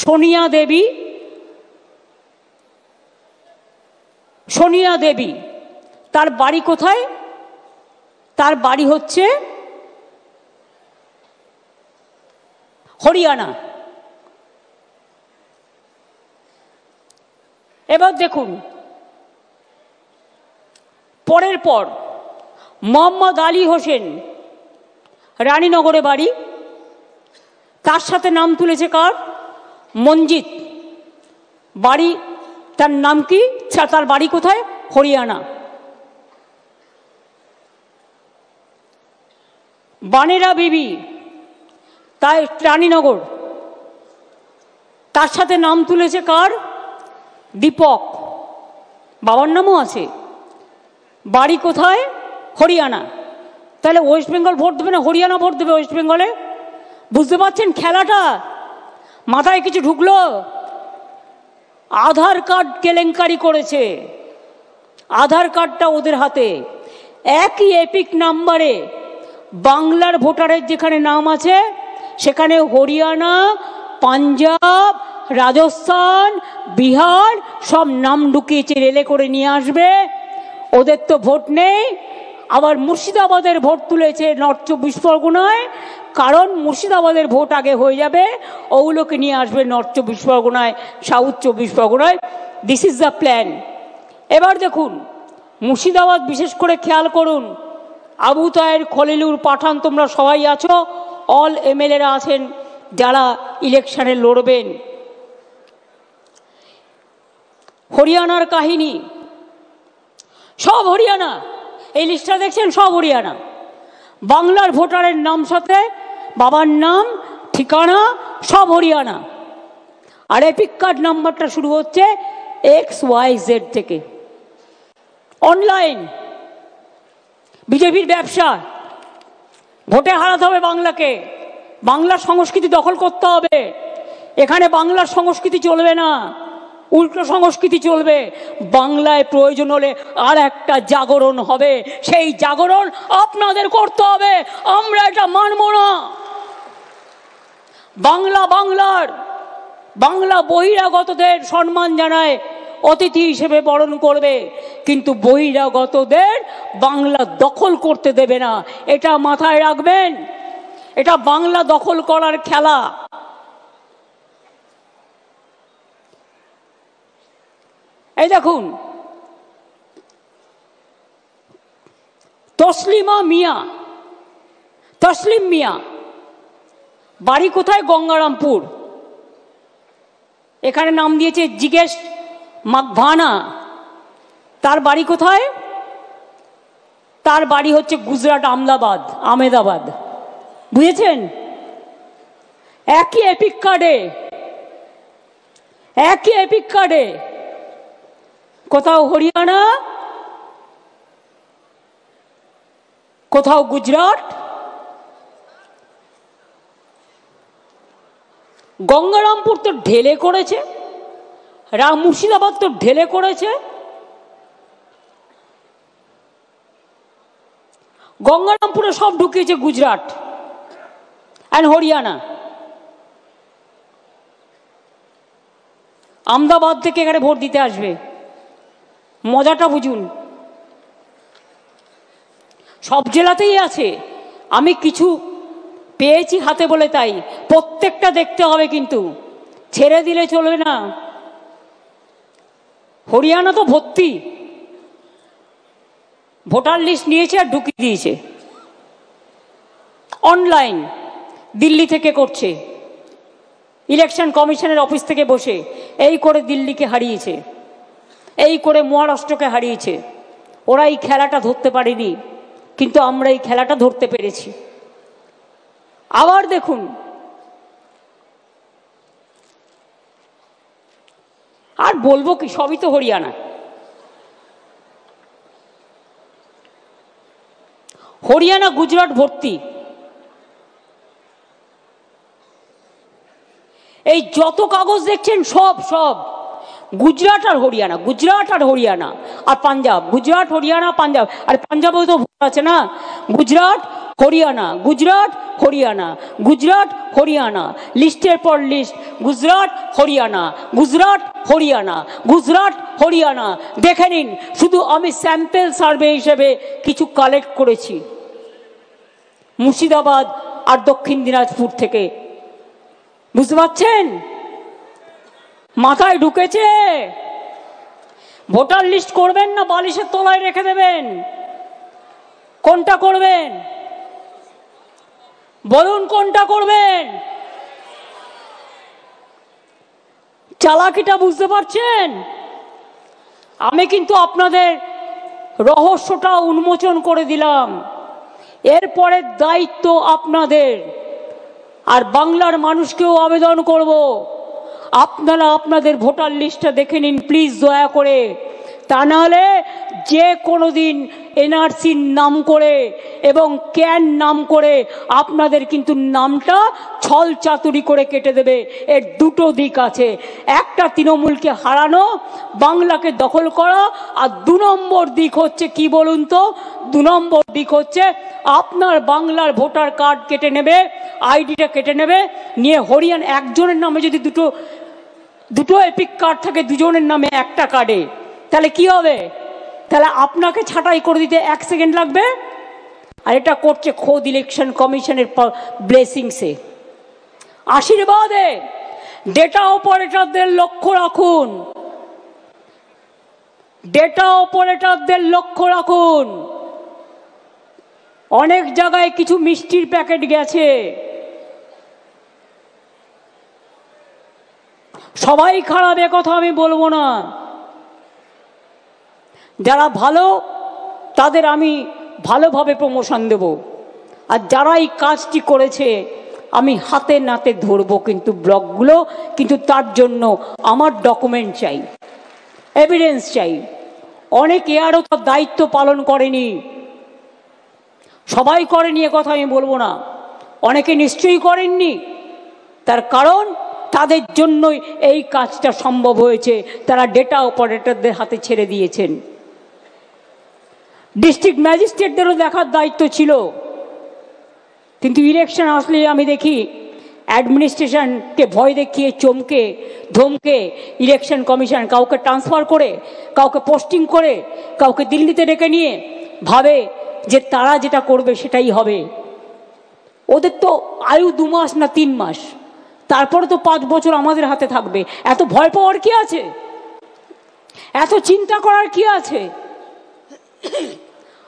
সোনিয়া দেবী। তার বাড়ি কোথায়? তার বাড়ি হচ্ছে হরিয়ানা। এবার দেখুন পরের পর, মোহাম্মদ আলী হোসেন, রানীনগরে বাড়ি, তার সাথে নাম তুলেছে কার? মঞ্জিত। বাড়ি, তার নাম কি? তার বাড়ি কোথায়? হরিয়ানা। বানেরা বিবি, তাই রানীনগর, তার সাথে নাম তুলেছে কার? দীপক। বাবার নামও আছে, বাড়ি কোথায়? হরিয়ানা। তাহলে ওয়েস্ট বেঙ্গল ভোট দেবে না হরিয়ানা ভোট দেবে ওয়েস্ট বেঙ্গলে? বুঝতে পারছেন খেলাটা? মাথায় কিছু ঢুকলো? আধার কার্ড কেলেঙ্কারি করেছে, আধার কার্ডটা ওদের হাতে। একই এপিক নাম্বারে বাংলার ভোটারের যেখানে নাম আছে সেখানে হরিয়ানা, পাঞ্জাব, রাজস্থান, বিহার সব নাম ঢুকিয়েছে, রেলে করে নিয়ে আসবে। ওদের তো ভোট নেই। আবার মুর্শিদাবাদের ভোট তুলেছে নর্থ 24 পরগনায়, কারণ মুর্শিদাবাদের ভোট আগে হয়ে যাবে, ওগুলোকে নিয়ে আসবে নর্থ 24 পরগনায়, সাউথ 24 পরগনায়। This is the plan. এবার দেখুন মুর্শিদাবাদ বিশেষ করে খেয়াল করুন। আবু তাহের, খলিলুর, পাঠান, তোমরা সবাই আছো, অল এমএলএরা আছেন যারা ইলেকশনে লড়বেন। হরিয়ানার কাহিনী, সব হরিয়ানা। এই লিস্টটা দেখছেন, সব হরিয়ানা। বাংলার ভোটারের নাম সাথে বাবার নাম, ঠিকানা সব হরিয়ানা। আর এপিক কার্ড নাম্বারটা শুরু হচ্ছে XYZ থেকে। অনলাইন বিজেপির ব্যবসা। ভোটে হারাতে হবে বাংলাকে, বাংলার সংস্কৃতি দখল করতে হবে। এখানে বাংলার সংস্কৃতি চলবে না, উল্টো সংস্কৃতি চলবে। বাংলায় প্রয়োজন হলে আর একটা জাগরণ হবে, সেই জাগরণ আপনাদের করতে হবে। আমরা এটা মানব না। বাংলা বহিরাগতদের সম্মান জানায়, অতিথি হিসেবে বরণ করবে, কিন্তু বহিরাগতদের বাংলা দখল করতে দেবে না। এটা মাথায় রাখবেন। এটা বাংলা দখল করার খেলা। এই দেখুন তসলিম মিয়া, বাড়ি কোথায়? গঙ্গারামপুর। এখানে নাম দিয়েছে জিগেশ মাকভানা। তার বাড়ি কোথায়? তার বাড়ি হচ্ছে গুজরাট, আহমেদাবাদ। বুঝেছেন? একই এপিক কার্ডে কোথাও হরিয়ানা, কোথাও গুজরাট। গঙ্গারামপুর তো ঢেলে করেছে, মুর্শিদাবাদ তো ঢেলে করেছে। গঙ্গারামপুরে সব ঢুকিয়েছে গুজরাট অ্যান্ড হরিয়ানা। আহমেদাবাদ থেকে এখানে ভোট দিতে আসবে। মজাটা বুঝুন। সব জেলাতেই আছে, আমি কিছু পেয়েছি হাতে বলে তাই, প্রত্যেকটা দেখতে হবে, কিন্তু ছেড়ে দিলে চলবে না। হরিয়ানা তো ভর্তি, ভোটার লিস্ট নিয়েছে আর ঢুকিয়ে দিয়েছে অনলাইন, দিল্লি থেকে করছে, ইলেকশন কমিশনের অফিস থেকে বসে। এই করে দিল্লিকে হারিয়েছে, এই করে মহারাষ্ট্রকে হারিয়েছে। ওরা এই খেলাটা ধরতে পারেনি, কিন্তু আমরা এই খেলাটা ধরতে পেরেছি। আবার দেখুন, আর বলবো কি, সবই তো হরিয়ানা। হরিয়ানা গুজরাট ভর্তি। এই যত কাগজ দেখছেন সব সব গুজরাট আর হরিয়ানা, গুজরাট আর হরিয়ানা আর পাঞ্জাব, গুজরাট হরিয়ানা পাঞ্জাব। আর পাঞ্জাবেও তো ভোট আছে না। গুজরাট হরিয়ানা, গুজরাট হরিয়ানা, গুজরাট হরিয়ানা, লিস্টের পর লিস্ট, গুজরাট হরিয়ানা, গুজরাট হরিয়ানা, গুজরাট হরিয়ানা। দেখে নিন, শুধু আমি স্যাম্পল সার্ভে হিসেবে কিছু কালেক্ট করেছি মুর্শিদাবাদ আর দক্ষিণ দিনাজপুর থেকে। বুঝতে পারছেন? মাথায় ঢুকেছে? ভোটার লিস্ট করবেন না বালিশের তলায় রেখে দেবেন? কোনটা করবেন বলুন, কোনটা করবেন? চালাকিটা বুঝতে পারছেন? আমি কিন্তু আপনাদের রহস্যটা উন্মোচন করে দিলাম। এরপরের দায়িত্ব আপনাদের। আর বাংলার মানুষকেও আবেদন করব, আপনারা আপনাদের ভোটার লিস্টটা দেখে নিন প্লিজ, দয়া করে। তা নাহলে যে কোনো দিন এনআরসির নাম করে এবং ক্যান নাম করে আপনাদের কিন্তু নামটা ছল চাতুরি করে কেটে দেবে। এর দুটো দিক আছে, একটা তৃণমূলকে হারানো, বাংলাকে দখল করা, আর 2 নম্বর দিক হচ্ছে কি বলুন তো? 2 নম্বর দিক হচ্ছে আপনার বাংলার ভোটার কার্ড কেটে নেবে, আইডিটা কেটে নেবে, নিয়ে হরিয়ানা একজনের নামে যদি দুটো এপিক কার্ড থাকে, দুজনের নামে একটা কার্ডে, তাহলে কি হবে? তাহলে আপনাকে ছাঁটাই করে দিতে 1 সেকেন্ড লাগবে। আর এটা করছে খোদ ইলেকশন কমিশনের ব্লেসিংসে, আশীর্বাদে। ডেটা অপারেটরদের লক্ষ্য রাখুন, ডেটা অপারেটরদের লক্ষ্য রাখুন। অনেক জায়গায় কিছু মিষ্টির প্যাকেট গেছে, সবাই খারাপ এ কথা আমি বলবো না। যারা ভালো তাদের আমি ভালোভাবে প্রমোশন দেব, আর যারা এই কাজটি করেছে আমি হাতে নাতে ধরবো কিন্তু ব্লকগুলো। কিন্তু তার জন্য আমার ডকুমেন্ট চাই, এভিডেন্স চাই। অনেকে আরও তার দায়িত্ব পালন করেনি, সবাই করেনি এ কথা আমি বলবো না, অনেকে নিশ্চয়ই করেননি। তার কারণ তাদের জন্যই এই কাজটা সম্ভব হয়েছে, তারা ডেটা অপারেটরদের হাতে ছেড়ে দিয়েছেন। ডিস্ট্রিক্ট ম্যাজিস্ট্রেটদেরও দেখার দায়িত্ব ছিল, কিন্তু ইলেকশন আসলে আমি দেখি অ্যাডমিনিস্ট্রেশনকে ভয় দেখিয়ে, চমকে ধমকে ইলেকশন কমিশন কাউকে ট্রান্সফার করে, কাউকে পোস্টিং করে, কাউকে দিল্লিতে ডেকে নিয়ে ভাবে যে তারা যেটা করবে সেটাই হবে। ওদের তো আয়ু 2 মাস না 3 মাস, তারপরে তো 5 বছর আমাদের হাতে থাকবে। এত ভয় পাওয়ার কি আছে? এত চিন্তা করার কি আছে?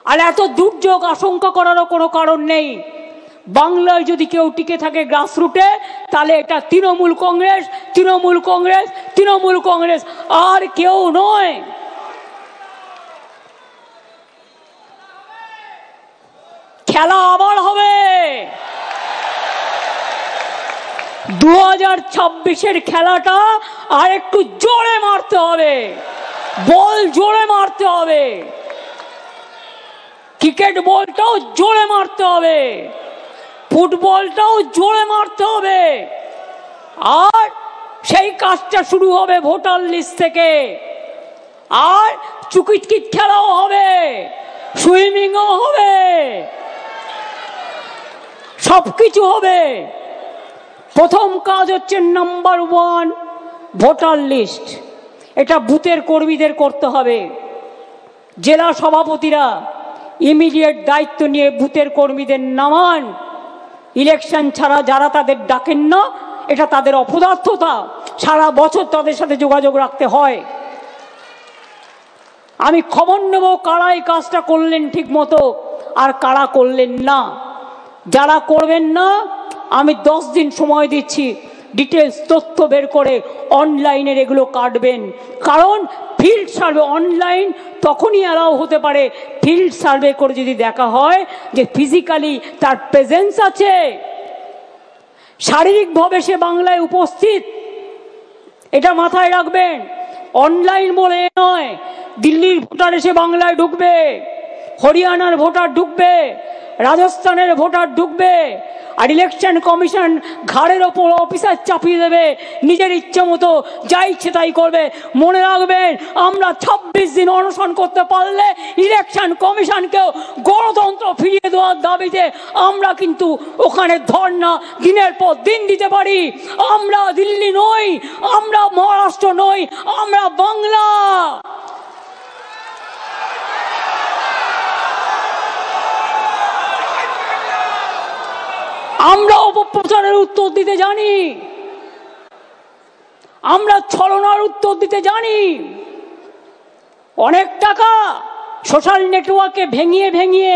আর এত দুর্যোগ আশঙ্কা করারও কোনো কারণ নেই। বাংলায় যদি কেউ টিকে থাকে গ্রাসরুটে, তাহলে এটা তৃণমূল কংগ্রেস, তৃণমূল কংগ্রেস, তৃণমূল কংগ্রেস, আর কেউ নয়। খেলা আবার হবে। 2026-এর খেলাটা আর একটু জোরে মারতে হবে, বল জোরে মারতে হবে, ক্রিকেট বলটাও জোরে মারতে হবে, ফুটবলটাও জোরে মারতে হবে। আর সেই কাজটা শুরু হবে ভোটার লিস্ট থেকে। আর চুকিটকিট খেলাও হবে, সুইমিংও হবে, সবকিছু হবে। প্রথম কাজ হচ্ছে নাম্বার 1 ভোটার লিস্ট। এটা বুথের কর্মীদের করতে হবে। জেলা সভাপতিরা ইমিডিয়েট দায়িত্ব নিয়ে বুথের কর্মীদের নামান। ইলেকশন ছাড়া যারা তাদের ডাকেন না, এটা তাদের অপদার্থতা, সারা বছর তাদের সাথে যোগাযোগ রাখতে হয়। আমি খবর নেব কারা এই কাজটা করলেন ঠিক মতো আর কারা করলেন না। যারা করবেন না আমি 10 দিন সময় দিচ্ছি, ডিটেলস তথ্য বের করে অনলাইনের এগুলো কাটবেন। কারণ ফিল্ড সার্ভে অনলাইন তখনই অ্যালাউ হতে পারে ফিল্ড সার্ভে করে যদি দেখা হয় যে ফিজিক্যালি তার প্রেজেন্স আছে, শারীরিকভাবে সে বাংলায় উপস্থিত। এটা মাথায় রাখবেন। অনলাইন বলে নয় দিল্লির ভোটার এসে বাংলায় ঢুকবে, হরিয়ানার ভোটার ঢুকবে, রাজস্থানের ভোটার ঢুকবে, আর ইলেকশন কমিশন ঘাড়ের ওপর অফিসার চাপিয়ে দেবে, নিজের ইচ্ছে মতো যা ইচ্ছে তাই করবে। মনে রাখবেন, আমরা 26 দিন অনশন করতে পারলে ইলেকশন কমিশনকেও গণতন্ত্র ফিরিয়ে দেওয়ার দাবিতে আমরা কিন্তু ওখানে ধর্ণা দিনের পর দিন দিতে পারি। আমরা দিল্লি নই, আমরা মহারাষ্ট্র নই, আমরা বাংলা। আমরা অপপ্রচারের উত্তর দিতে জানি, আমরা ছলনার উত্তর দিতে জানি। অনেক টাকা সোশ্যাল নেটওয়ার্কে ভেঙিয়ে ভেঙিয়ে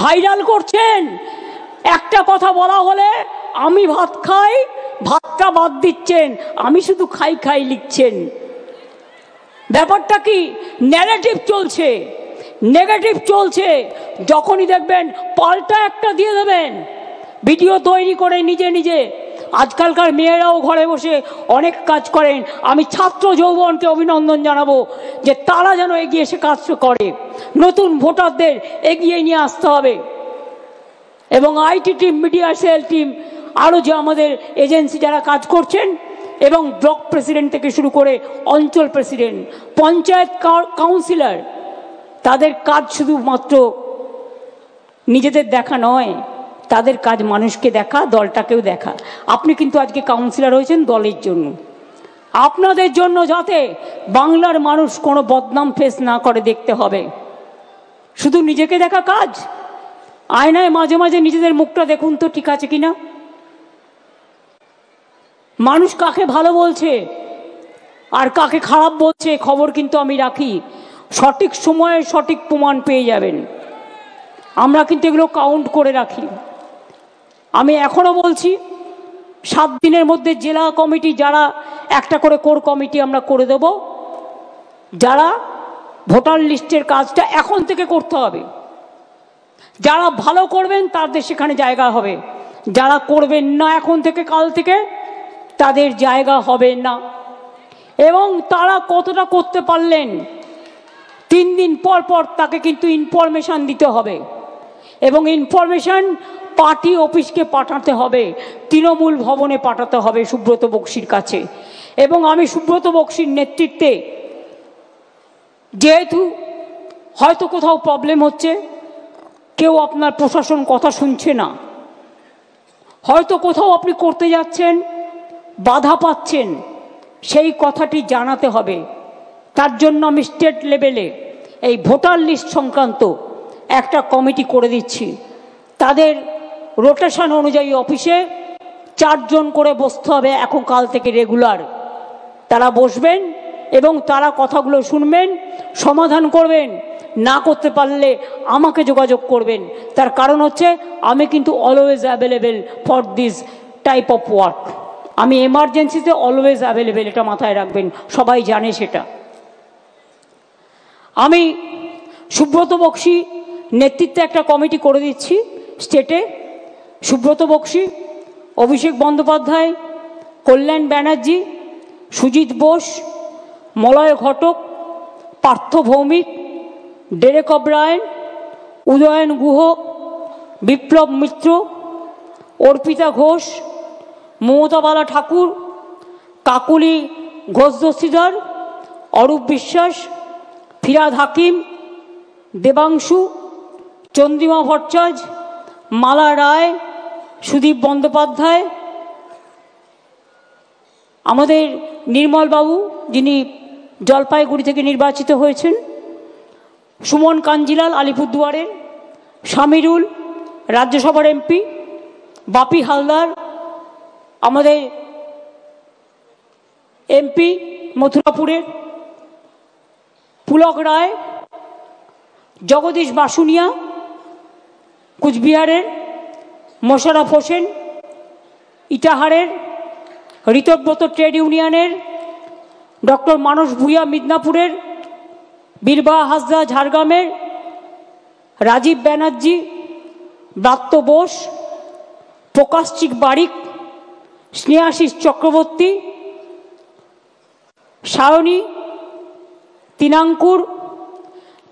ভাইরাল করছেন। একটা কথা বলা হলে আমি ভাত খাই, ভাতটা বাদ দিচ্ছেন, আমি শুধু খাই খাই লিখছেন। ব্যাপারটা কি? ন্যারেটিভ চলছে, নেগেটিভ চলছে। যখনই দেখবেন পাল্টা একটা দিয়ে দেবেন, ভিডিও তৈরি করে নিজে নিজে। আজকালকার মেয়েরাও ঘরে বসে অনেক কাজ করেন। আমি ছাত্র যৌবনকে অভিনন্দন জানাবো যে তারা যেন এগিয়ে এসে কাজ করে। নতুন ভোটারদের এগিয়ে নিয়ে আসতে হবে। এবং IT team, media cell team, আরও যে আমাদের এজেন্সি যারা কাজ করছেন, এবং ব্লক প্রেসিডেন্ট থেকে শুরু করে অঞ্চল প্রেসিডেন্ট, পঞ্চায়েত কাউন্সিলর, তাদের কাজ শুধুমাত্র নিজেদের দেখা নয়, তাদের কাজ মানুষকে দেখা, দলটাকেও দেখা। আপনি কিন্তু আজকে কাউন্সিলর হয়েছেন দলের জন্য, আপনাদের জন্য, যাতে বাংলার মানুষ কোনো বদনাম ফেস না করে দেখতে হবে। শুধু নিজেকে দেখা কাজ? আয়নায় মাঝে মাঝে নিজেদের মুখটা দেখুন তো ঠিক আছে কিনা। মানুষ কাকে ভালো বলছে আর কাকে খারাপ বলছে খবর কিন্তু আমি রাখি। সঠিক সময়ে সঠিক প্রমাণ পেয়ে যাবেন। আমরা কিন্তু এগুলো কাউন্ট করে রাখি। আমি এখনো বলছি, 7 দিনের মধ্যে জেলা কমিটি যারা একটা করে কোর কমিটি আমরা করে দেব। যারা ভোটার লিস্টের কাজটা এখন থেকে করতে হবে, যারা ভালো করবেন তাদের সেখানে জায়গা হবে, যারা করবেন না এখন থেকে কাল থেকে তাদের জায়গা হবে না। এবং তারা কতটা করতে পারলেন 3 দিন পর পর তাকে কিন্তু ইনফরমেশান দিতে হবে। এবং ইনফরমেশান পার্টি অফিসকে পাঠাতে হবে, তৃণমূল ভবনে পাঠাতে হবে সুব্রত বক্সির কাছে। এবং আমি সুব্রত বক্সির নেতৃত্বে, যেহেতু হয়তো কোথাও প্রবলেম হচ্ছে, কেউ আপনার প্রশাসন কথা শুনছে না, হয়তো কোথাও আপনি করতে যাচ্ছেন বাধা পাচ্ছেন, সেই কথাটি জানাতে হবে। তার জন্য আমি স্টেট লেভেলে এই ভোটার লিস্ট সংক্রান্ত একটা কমিটি করে দিচ্ছি। তাদের রোটেশন অনুযায়ী অফিসে 4 জন করে বসতে হবে এখন কাল থেকে রেগুলার। তারা বসবেন এবং তারা কথাগুলো শুনবেন, সমাধান করবেন। না করতে পারলে আমাকে যোগাযোগ করবেন। তার কারণ হচ্ছে আমি কিন্তু always available for this type of work. আমি এমার্জেন্সিতে অলওয়েজ অ্যাভেলেবেল, এটা মাথায় রাখবেন, সবাই জানে সেটা। আমি সুব্রত বক্সি নেতৃত্বে একটা কমিটি করে দিচ্ছি স্টেটে। সুব্রত বক্সি, অভিষেক বন্দ্যোপাধ্যায়, কল্যাণ ব্যানার্জি, সুজিত বোস, মলয় ঘটক, পার্থ ভৌমিক, ডেরেক অব্রায়েন, উদয়ন গুহ, বিপ্লব মিত্র, অর্পিতা ঘোষ, মমতা বালা ঠাকুর, কাকুলি ঘোষ দস্তিদার, অরূপ বিশ্বাস, ফিরাদ হাকিম, দেবাংশু, চন্দ্রিমা ভট্টাচার্য, মালা রায়, সুদীপ বন্দ্যোপাধ্যায়, আমাদের নির্মলবাবু যিনি জলপাইগুড়ি থেকে নির্বাচিত হয়েছেন, সুমন কাঞ্জিলাল আলিপুরদুয়ারের, শামিরুল রাজ্যসভার এমপি, বাপি হালদার আমাদের এমপি মথুরাপুরের, পুলক রায়, জগদীশ বাসুনিয়া কুচবিহারের, মোশাররফ হোসেন ইটাহারের, ঋতব্রত ট্রেড ইউনিয়নের, ডক্টর মানস ভূঁইয়া মিদনাপুরের, বীরবাহা হাসদা ঝাড়গ্রামের, রাজীব ব্যানার্জি, ব্রাত্য বোস, প্রকাশচিক বারিক, স্নেহাশিস চক্রবর্তী, সায়নী তিনাঙ্কুর,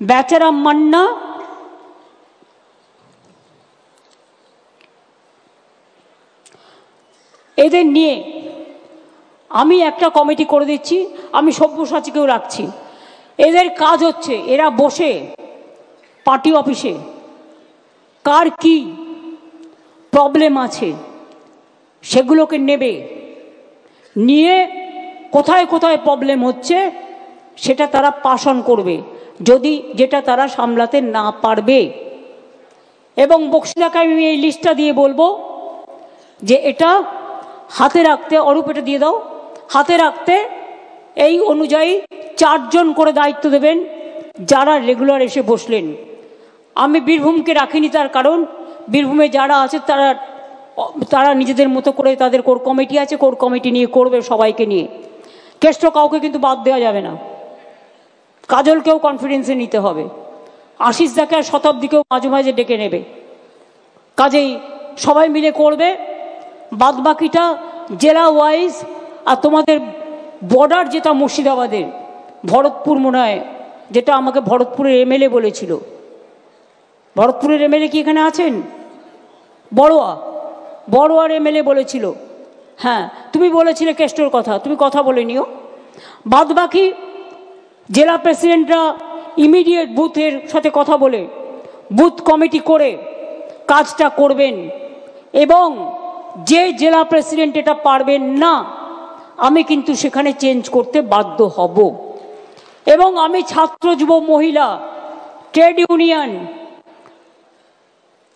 বেচারাম মান্না, এদের নিয়ে আমি একটা কমিটি করে দিচ্ছি। আমি সব্যসাচীকেও রাখছি। এদের কাজ হচ্ছে এরা বসে পার্টি অফিসে কার কি প্রবলেম আছে সেগুলোকে নেবে, নিয়ে কোথায় কোথায় প্রবলেম হচ্ছে সেটা তারা পাস অন করবে, যদি যেটা তারা সামলাতে না পারবে। এবং বক্সিলাকে আমি এই লিস্টটা দিয়ে বলবো যে এটা হাতে রাখতে, অরূপ এটা দিয়ে দাও, হাতে রাখতে এই অনুযায়ী 4 জন করে দায়িত্ব দেবেন যারা রেগুলার এসে বসলেন। আমি বীরভূমকে রাখিনি, তার কারণ বীরভূমে যারা আছে তারা নিজেদের মতো করে তাদের কোর কমিটি আছে, কোর কমিটি নিয়ে করবে সবাইকে নিয়ে। কেষ্ট কাউকে কিন্তু বাদ দেওয়া যাবে না, কাজলকেও কনফিডেন্সে নিতে হবে, আশিস দাকে আর শতাব্দীকেও মাঝে মাঝে ডেকে নেবে। কাজেই সবাই মিলে করবে। বাদ বাকিটা জেলা ওয়াইজ, আর তোমাদের বর্ডার যেটা মুর্শিদাবাদের ভরতপুর মনে হয়, যেটা আমাকে ভরতপুরের এমএলএ বলেছিল। ভরতপুরের এমএলএ কি এখানে আছেন? বড়োয়ার এমএলএ বলেছিল। হ্যাঁ, তুমি বলেছিলে কেষ্টর কথা, তুমি কথা বলে নিও। বাদ বাকি জেলা প্রেসিডেন্টরা ইমিডিয়েট বুথের সাথে কথা বলে বুথ কমিটি করে কাজটা করবেন। এবং যে জেলা প্রেসিডেন্ট এটা পারবেন না, আমি কিন্তু সেখানে চেঞ্জ করতে বাধ্য হব। এবং আমি ছাত্র, যুব, মহিলা, ট্রেড ইউনিয়ন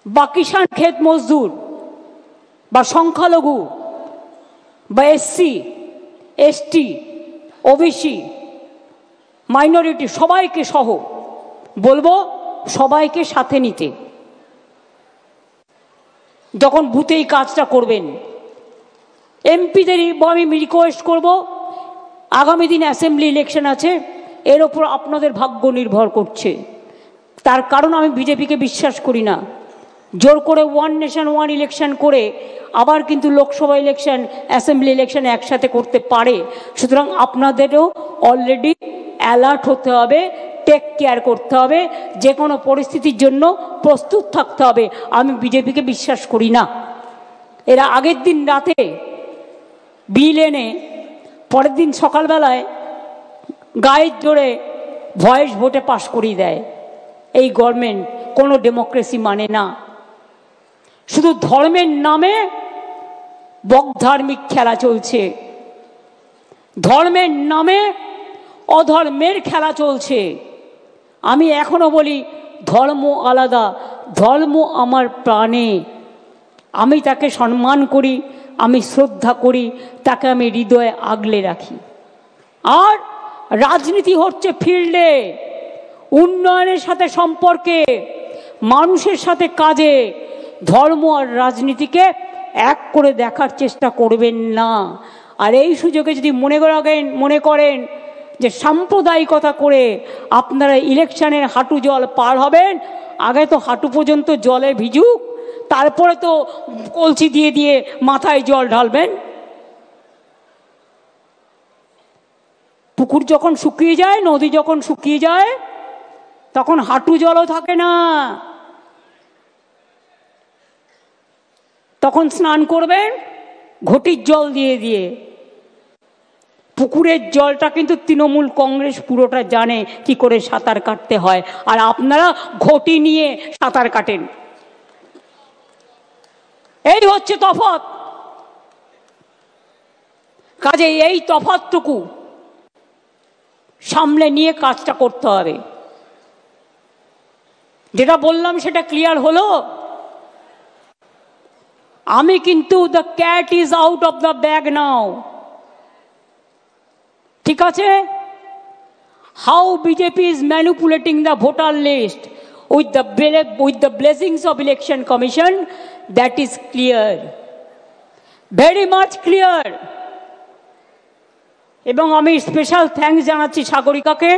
বা কিষাণ ক্ষেত মজদুর বা সংখ্যালঘু বা এসসি এসটি ওবিসি মাইনরিটি সবাইকে সহ বলবো সবাইকে সাথে নিতে যখন বুথে এই কাজটা করবেন। এমপিদের আমি রিকোয়েস্ট করব, আগামী দিন অ্যাসেম্বলি ইলেকশন আছে, এর ওপর আপনাদের ভাগ্য নির্ভর করছে। তার কারণ আমি বিজেপিকে বিশ্বাস করি না। জোর করে ওয়ান নেশন ওয়ান ইলেকশন করে আবার কিন্তু লোকসভা ইলেকশন, অ্যাসেম্বলি ইলেকশন একসাথে করতে পারে। সুতরাং আপনাদেরও অলরেডি অ্যালার্ট হতে হবে, টেক কেয়ার করতে হবে, যে কোনো পরিস্থিতির জন্য প্রস্তুত থাকতে হবে। আমি বিজেপিকে বিশ্বাস করি না। এরা আগের দিন রাতে বিল এনে পরের দিন সকালবেলায় গায়ের জোরে ভয়েস ভোটে পাশ করিয়ে দেয়। এই গভর্নমেন্ট কোনো ডেমোক্রেসি মানে না। শুধু ধর্মের নামে বকধার্মিক খেলা চলছে, ধর্মের নামে অধর্মের খেলা চলছে। আমি এখনো বলি ধর্ম আলাদা, ধর্ম আমার প্রাণে। আমি তাকে সম্মান করি, আমি শ্রদ্ধা করি, তাকে আমি হৃদয়ে আগলে রাখি। আর রাজনীতি হচ্ছে ফিল্ডে, উন্নয়নের সাথে সম্পর্কে, মানুষের সাথে কাজে। ধর্ম আর রাজনীতিকে এক করে দেখার চেষ্টা করবেন না। আর এই সুযোগে যদি মনে করেন যে সাম্প্রদায়িকতা করে আপনারা ইলেকশনের হাঁটু জল পার হবেন, আগে তো হাঁটু পর্যন্ত জলে ভিজুক, তারপরে তো কলসি দিয়ে দিয়ে মাথায় জল ঢালবেন। পুকুর যখন শুকিয়ে যায়, নদী যখন শুকিয়ে যায়, তখন হাঁটু জলও থাকে না। তখন স্নান করবেন ঘটির জল দিয়ে দিয়ে। পুকুরের জলটা কিন্তু তৃণমূল কংগ্রেস পুরোটা জানে কি করে সাঁতার কাটতে হয়, আর আপনারা ঘটি নিয়ে সাঁতার কাটেন। এই হচ্ছে তফাৎ। কাজে এই তফাৎটুকু সামলে নিয়ে কাজটা করতে হবে। যেটা বললাম সেটা ক্লিয়ার হলো? আমি কিন্তু the cat is out of the bag now, ঠিক আছে? How BJP is manipulating the voter list with the blessings of election commission, that is clear, very much clear. এবং আমি স্পেশাল থ্যাঙ্কস জানাচ্ছি সাগরিকাকে।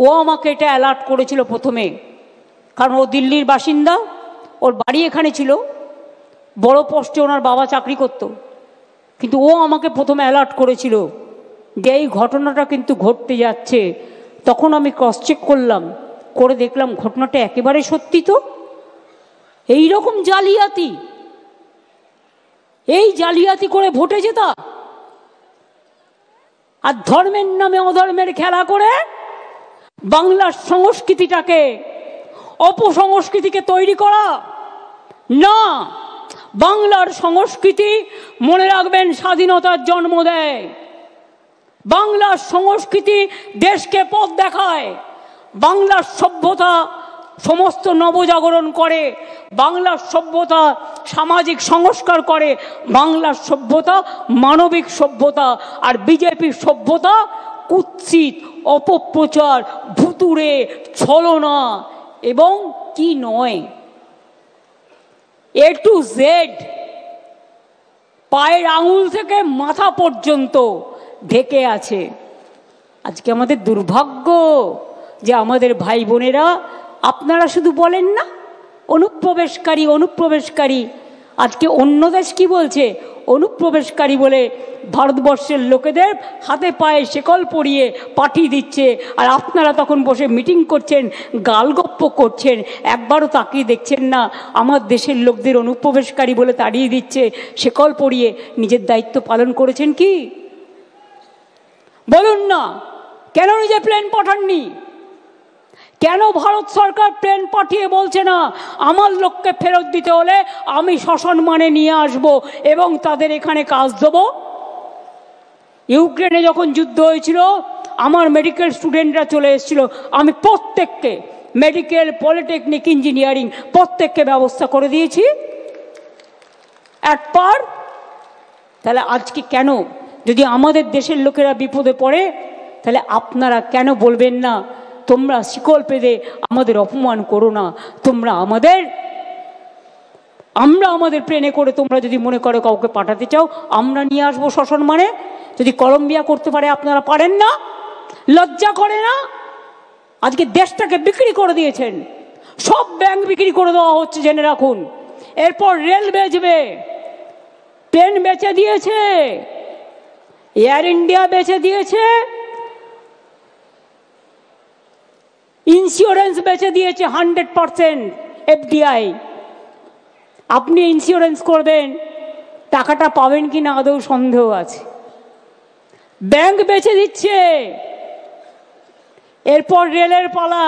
ও আমাকে এটা অ্যালার্ট করেছিল প্রথমে, কারণ ও দিল্লির বাসিন্দা, ওর বাড়ি এখানে ছিল, বড় পোস্টে ওনার বাবা চাকরি করত, কিন্তু ও আমাকে প্রথমে অ্যালার্ট করেছিল যে এই ঘটনাটা কিন্তু ঘটতে যাচ্ছে। তখন আমি ক্রস চেক করলাম, করে দেখলাম ঘটনাটা একেবারে সত্যি। তো এই রকম জালিয়াতি, এই জালিয়াতি করে ভোটে জেতা, আর ধর্মের নামে অধর্মের খেলা করে বাংলার সংস্কৃতিটাকে, অপসংস্কৃতিকে তৈরি করা না। বাংলার সংস্কৃতি, মনে রাখবেন, স্বাধীনতার জন্ম দেয়। বাংলার সংস্কৃতি দেশকে পথ দেখায়। বাংলার সভ্যতা সমস্ত নবজাগরণ করে। বাংলার সভ্যতা সামাজিক সংস্কার করে। বাংলার সভ্যতা মানবিক সভ্যতা। আর বিজেপির সভ্যতা কুৎসিত, অপপ্রচার, ভুতুড়ে, ছলনা এবং কি নয়, A to Z, পায়ের আঙুল থেকে মাথা পর্যন্ত ঢেকে আছে। আজকে আমাদের দুর্ভাগ্য যে আমাদের ভাই বোনেরা, আপনারা শুধু বলেন না অনুপ্রবেশকারী অনুপ্রবেশকারী, আজকে অন্য দেশ কি বলছে? অনুপ্রবেশকারী বলে ভারতবর্ষের লোকেদের হাতে পায়ে শেকল পরিয়ে পাঠিয়ে দিচ্ছে। আর আপনারা তখন বসে মিটিং করছেন, গালগপ্প করছেন, একবারও তাকিয়ে দেখছেন না আমার দেশের লোকদের অনুপ্রবেশকারী বলে তাড়িয়ে দিচ্ছে শেকল পরিয়ে। নিজের দায়িত্ব পালন করেছেন কি? বলুন না, কেন নিজে প্লেন পাঠাননি? কেন ভারত সরকার প্লেন পাঠিয়ে বলছে না আমার লোককে ফেরত দিতে হলে আমি সসম্মানে নিয়ে আসব এবং তাদের এখানে কাজ দেব? ইউক্রেনে যখন যুদ্ধ হয়েছিল, আমার মেডিকেল স্টুডেন্টরা চলে এসেছিল, আমি প্রত্যেককে, মেডিকেল, পলিটেকনিক, ইঞ্জিনিয়ারিং, প্রত্যেককে ব্যবস্থা করে দিয়েছি একবার। তাহলে আজকে কেন, যদি আমাদের দেশের লোকেরা বিপদে পড়ে, তাহলে আপনারা কেন বলবেন না তোমরা শিকল পেদে আমাদের অপমান করো না, তোমরা আমরা আমাদের প্লেনে করে তোমরা যদি মনে করো কাউকে পাঠাতে চাও, আমরা নিয়ে আসবো সসম্মানে। যদি কলম্বিয়া করতে পারে, আপনারা পারেন না? লজ্জা করে না? আজকে দেশটাকে বিক্রি করে দিয়েছেন, সব ব্যাংক বিক্রি করে দেওয়া হচ্ছে, জেনে রাখুন। এরপর রেল বেচবে, প্লেন বেচে দিয়েছে, এয়ার ইন্ডিয়া বেচে দিয়েছে, ইন্স্যুরেন্স বেচে দিয়েছে 100% FDI। আপনি ইন্স্যুরেন্স করবেন, টাকাটা পাবেন কি না আদৌ সন্দেহ আছে। ব্যাংক বেচে দিচ্ছে, এরপর রেলের পালা,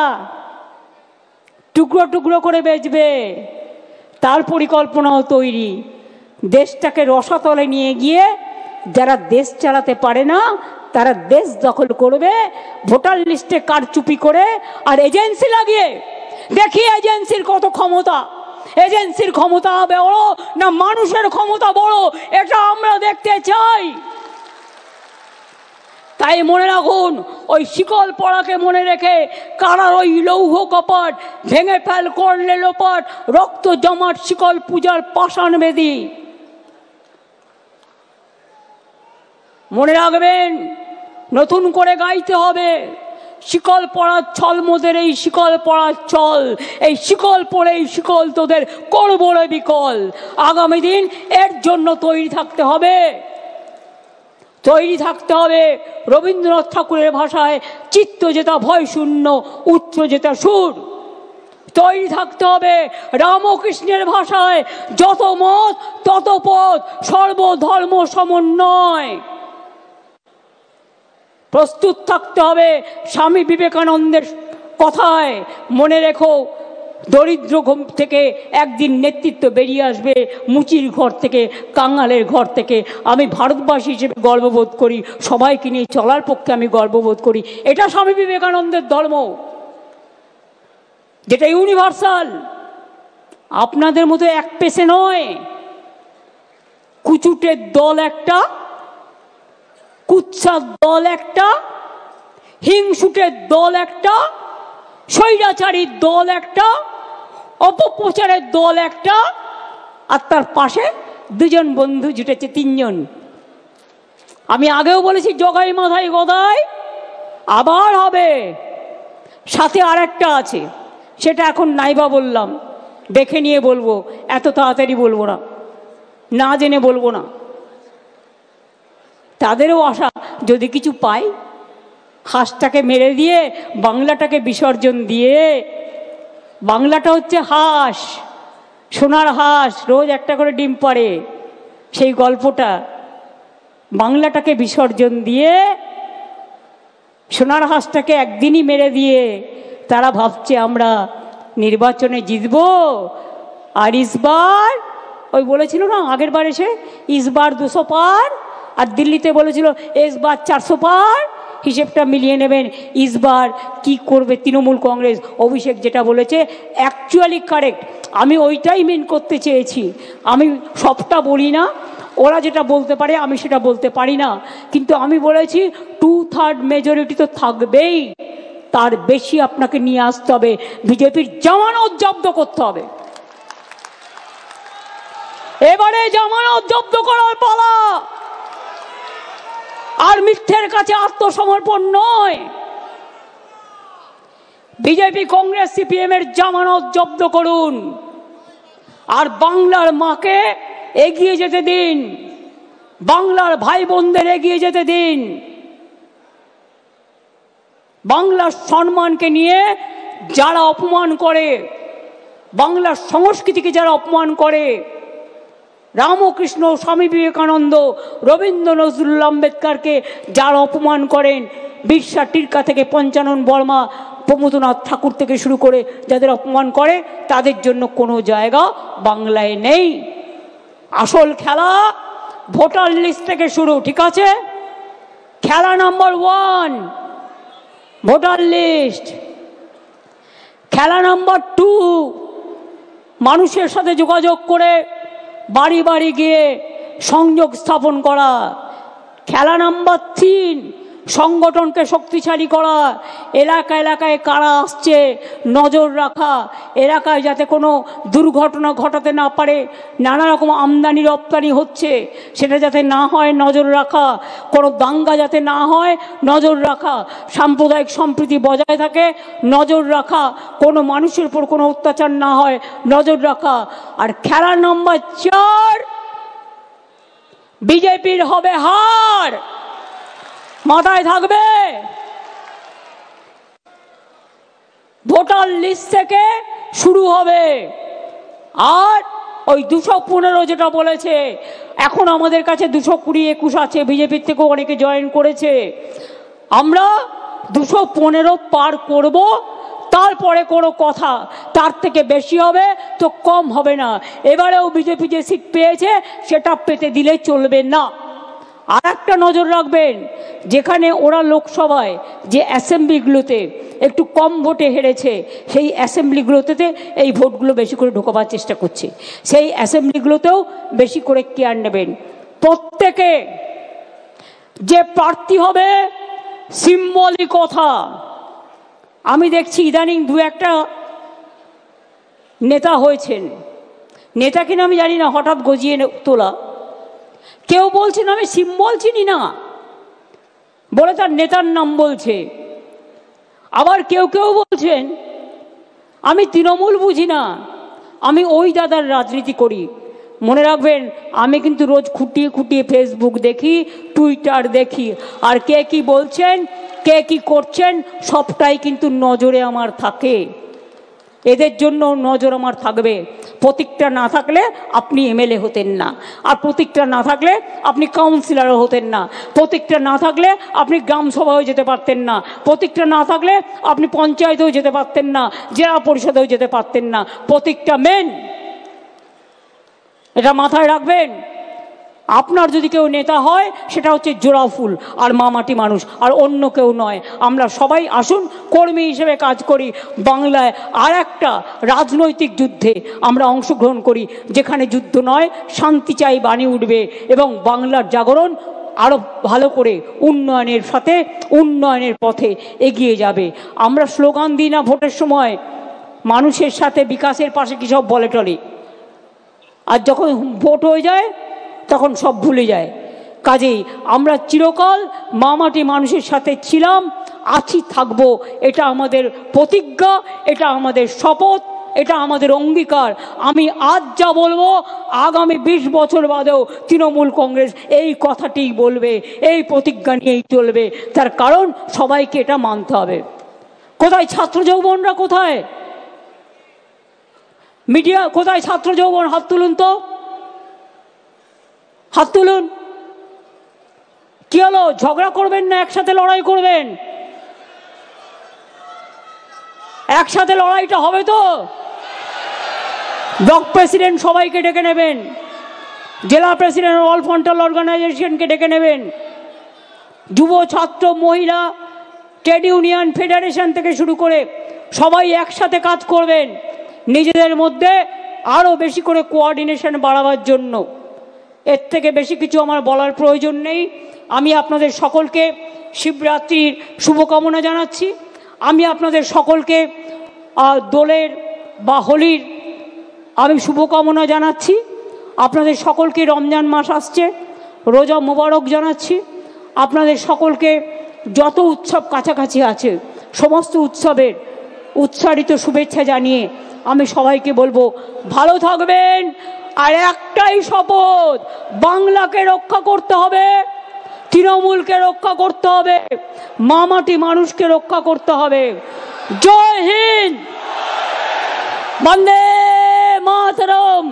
টুকরো টুকরো করে বেচবে। তার পরিকল্পনাও তৈরি, দেশটাকে রসাতলে নিয়ে গিয়ে যারা দেশ চালাতে পারে না তারা দেশ দখল করবে, ভোটার লিস্টে কারচুপি করে আর এজেন্সি লাগিয়ে। দেখি এজেন্সির কত ক্ষমতা, এজেন্সির ক্ষমতা বড় না মানুষের ক্ষমতা বড়, এটা আমরা দেখতে চাই। তাই মনে রাখুন, ওই শিকল পড়াকে মনে রেখে কারার ওই লৌহ কপাট ভেঙে ফেল করলে লোপাট, রক্ত জমাট শিকল পূজার পাষাণ বেদি। মনে রাখবেন, নতুন করে গাইতে হবে, শিকল পড়ার ছল মোদের, এই শিকল পড়ার ছল, এই শিকল পড়ে এই শিকল তোদের করবো রে বিকল। আগামী দিন এর জন্য তৈরি থাকতে হবে, তৈরি থাকতে হবে। রবীন্দ্রনাথ ঠাকুরের ভাষায় চিত্ত যেটা ভয় শূন্য, উচ্চ যেটা সুর। তৈরি থাকতে হবে রামকৃষ্ণের ভাষায় যত মত তত পথ, সর্বধর্ম সমন্বয়। প্রস্তুত থাকতে হবে স্বামী বিবেকানন্দের কথায়, মনে রেখো দরিদ্র ঘর থেকে একদিন নেতৃত্ব বেরিয়ে আসবে, মুচির ঘর থেকে, কাঙালের ঘর থেকে। আমি ভারতবাসী হিসেবে গর্ববোধ করি, সবাইকে নিয়ে চলার পক্ষে আমি গর্ববোধ করি। এটা স্বামী বিবেকানন্দের ধর্ম। যেটা ইউনিভার্সাল। আপনাদের মতো এক পেশে নয়, কুচুটের দল একটা, কুৎসার দল একটা, হিংসুটের দল একটা, স্বৈরাচারীর দল একটা, অপপ্রচারের দল একটা, আর তার পাশে দুজন বন্ধু জুটেছে, তিনজন। আমি আগেও বলেছি জগাই মাথায় গদাই, আবার হবে। সাথে আর একটা আছে, সেটা এখন নাইবা বললাম, দেখে নিয়ে বলবো, এত তাড়াতাড়ি বলবো না, না জেনে বলবো না। তাদেরও আশা যদি কিছু পাই, হাঁসটাকে মেরে দিয়ে বাংলাটাকে বিসর্জন দিয়ে, বাংলাটা হচ্ছে হাঁস, সোনার হাঁস, রোজ একটা করে ডিম পাড়ে, সেই গল্পটা, বাংলাটাকে বিসর্জন দিয়ে সোনার হাঁসটাকে একদিনই মেরে দিয়ে তারা ভাবছে আমরা নির্বাচনে জিতব। আর ইসবার ওই বলেছিল না আগের বার এসে, ইসবার 200 পার, আর দিল্লিতে বলেছিল এসবার 400 পার, হিসেবটা মিলিয়ে নেবেন। ইসবার কি করবে তৃণমূল কংগ্রেস, অভিষেক যেটা বলেছে অ্যাকচুয়ালি কারেক্ট। আমি ওইটাই মেন করতে চেয়েছি। আমি সবটা বলি না, ওরা যেটা বলতে পারে আমি সেটা বলতে পারি না, কিন্তু আমি বলেছি 2/3 মেজরিটি তো থাকবেই, তার বেশি আপনাকে নিয়ে আসতে হবে। বিজেপির জামানত জব্দ করতে হবে। এবারে জামানত জব্দ করার পালা, আর মিথ্যের কাছে আত্মসমর্পণ নয়। বিজেপি, কংগ্রেস, সিপিএম এর জামানত জব্দ করুন, আর বাংলার মাকে এগিয়ে যেতে দিন, বাংলার ভাই বোনদের এগিয়ে যেতে দিন। বাংলার সম্মানকে নিয়ে যারা অপমান করে, বাংলার সংস্কৃতিকে যারা অপমান করে, রামকৃষ্ণ, স্বামী বিবেকানন্দ, রবীন্দ্র নজরুল, আম্বেদকরকে যারা অপমান করেন, বিরসা টিরকা থেকে পঞ্চানন বর্মা, প্রমোদনাথ ঠাকুর থেকে শুরু করে যাদের অপমান করে, তাদের জন্য কোনো জায়গা বাংলায় নেই। আসল খেলা ভোটার লিস্ট থেকে শুরু, ঠিক আছে? খেলা নাম্বার 1 ভোটার লিস্ট। খেলা নাম্বার 2 মানুষের সাথে যোগাযোগ করে বাড়ি বাড়ি গিয়ে সংযোগ স্থাপন করা। খেলা নাম্বার 3 সংগঠনকে শক্তিশালী করা, এলাকা এলাকায় কারা আসছে নজর রাখা, এলাকায় যাতে কোনো দুর্ঘটনা ঘটাতে না পারে, নানা রকম আমদানি রপ্তানি হচ্ছে সেটা যাতে না হয় নজর রাখা, কোনো দাঙ্গা যাতে না হয় নজর রাখা, সাম্প্রদায়িক সম্প্রীতি বজায় থাকে নজর রাখা, কোনো মানুষের উপর কোনো অত্যাচার না হয় নজর রাখা। আর খেলা নম্বর 4 বিজেপির হবে হার, মাথায় থাকবে। ভোটার লিস্ট থেকে শুরু হবে। আর ওই 215 যেটা বলেছে, এখন আমাদের কাছে 220-21 আছে, বিজেপির থেকেও অনেকে জয়েন করেছে। আমরা 215 পার করব, তারপরে কোনো কথা, তার থেকে বেশি হবে তো কম হবে না। এবারেও বিজেপি যে সিট পেয়েছে সেটা পেতে দিলে চলবে না। আর একটা নজর রাখবেন, যেখানে ওরা লোকসভায় যে অ্যাসেম্বলিগুলোতে একটু কম ভোটে হেরেছে, সেই অ্যাসেম্বলিগুলোতে এই ভোটগুলো বেশি করে ঢোকাবার চেষ্টা করছে, সেই অ্যাসেম্বলিগুলোতেও বেশি করে কেয়ার নেবেন। প্রত্যেকে যে প্রার্থী হবে সিম্বলিক কথা। আমি দেখছি ইদানিং 2-1টা নেতা হয়েছেন, নেতা কিনা আমি জানি না, হঠাৎ গজিয়ে তোলা। কেউ বলছেন আমি সিম্বল চিনি না বলে তার নেতার নাম বলছে। আবার কেউ কেউ বলছেন আমি তৃণমূল বুঝি না, আমি ওই দাদার রাজনীতি করি। মনে রাখবেন, আমি কিন্তু রোজ খুঁটিয়ে খুঁটিয়ে ফেসবুক দেখি, টুইটার দেখি, আর কে কি বলছেন, কে কি করছেন, সবটাই কিন্তু নজরে আমার থাকে। এদের জন্য নজর আমার থাকবে। প্রতীকটা না থাকলে আপনি এমএলএ হতেন না, আর প্রতীকটা না থাকলে আপনি কাউন্সিলরও হতেন না, প্রতীকটা না থাকলে আপনি গ্রাম সভায়ও যেতে পারতেন না, প্রতীকটা না থাকলে আপনি পঞ্চায়েতেও যেতে পারতেন না, জেলা পরিষদেও যেতে পারতেন না। প্রতীকটা মেন, এটা মাথায় রাখবেন। আপনার যদি কেউ নেতা হয় সেটা হচ্ছে জোড়াফুল আর মামাটি মানুষ, আর অন্য কেউ নয়। আমরা সবাই আসুন কর্মী হিসেবে কাজ করি, বাংলায় আর একটা রাজনৈতিক যুদ্ধে আমরা অংশগ্রহণ করি, যেখানে যুদ্ধ নয় শান্তি চাই বাণী উঠবে এবং বাংলার জাগরণ আরও ভালো করে উন্নয়নের সাথে উন্নয়নের পথে এগিয়ে যাবে। আমরা স্লোগান দিই না ভোটের সময়, মানুষের সাথে বিকাশের পাশে কী সব বলে টলে, আর যখন ভোট হয়ে যায় তখন সব ভুলে যায়। কাজেই আমরা চিরকাল মামাটি মানুষের সাথে ছিলাম, আছি, থাকবো। এটা আমাদের প্রতিজ্ঞা, এটা আমাদের শপথ, এটা আমাদের অঙ্গীকার। আমি আজ যা বলবো আগামী 20 বছর বাদেও তৃণমূল কংগ্রেস এই কথাটিই বলবে, এই প্রতিজ্ঞা নিয়েই চলবে। তার কারণ সবাইকে এটা মানতে হবে। কোথায় ছাত্র যৌবনরা? কোথায় মিডিয়া? কোথায় ছাত্র যৌবন? হাত তুলুন তো, হাত তুলুন। কি হলো, ঝগড়া করবেন না একসাথে লড়াই করবেন? একসাথে লড়াইটা হবে তো? ব্লক প্রেসিডেন্ট সবাইকে ডেকে নেবেন, জেলা প্রেসিডেন্ট অল ফ্রন্টাল অর্গানাইজেশনকে ডেকে নেবেন, যুব ছাত্র মহিলা ট্রেড ইউনিয়ন ফেডারেশন থেকে শুরু করে সবাই একসাথে কাজ করবেন নিজেদের মধ্যে আরও বেশি করে কোঅর্ডিনেশন বাড়াবার জন্য। এর থেকে বেশি কিছু আমার বলার প্রয়োজন নেই। আমি আপনাদের সকলকে শিবরাত্রির শুভকামনা জানাচ্ছি। আমি আপনাদের সকলকে দোলের বা হোলির আমি শুভকামনা জানাচ্ছি। আপনাদের সকলকে রমজান মাস আসছে, রোজা মোবারক জানাচ্ছি। আপনাদের সকলকে যত উৎসব কাছাকাছি আছে সমস্ত উৎসবের উৎসারিত শুভেচ্ছা জানিয়ে আমি সবাইকে বলবো ভালো থাকবেন। আর একটাই শপথ, বাংলাকে রক্ষা করতে হবে, তৃণমূলকে রক্ষা করতে হবে, মামাটি মানুষকে রক্ষা করতে হবে। জয় হিন্দ, বন্দে মাতরম।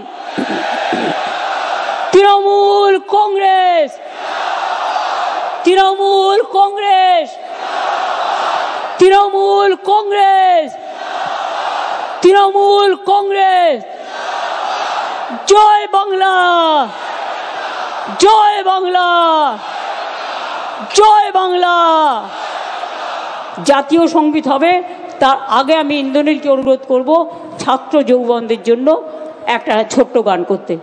তৃণমূল কংগ্রেস, তৃণমূল কংগ্রেস, তৃণমূল কংগ্রেস, তৃণমূল কংগ্রেস। জয় বাংলা, জয় বাংলা, জয় বাংলা। জাতীয় সঙ্গীত হবে, তার আগে আমি ইন্দ্রনীলকে অনুরোধ করব ছাত্র যৌবনদের জন্য একটা ছোট্ট গান করতে।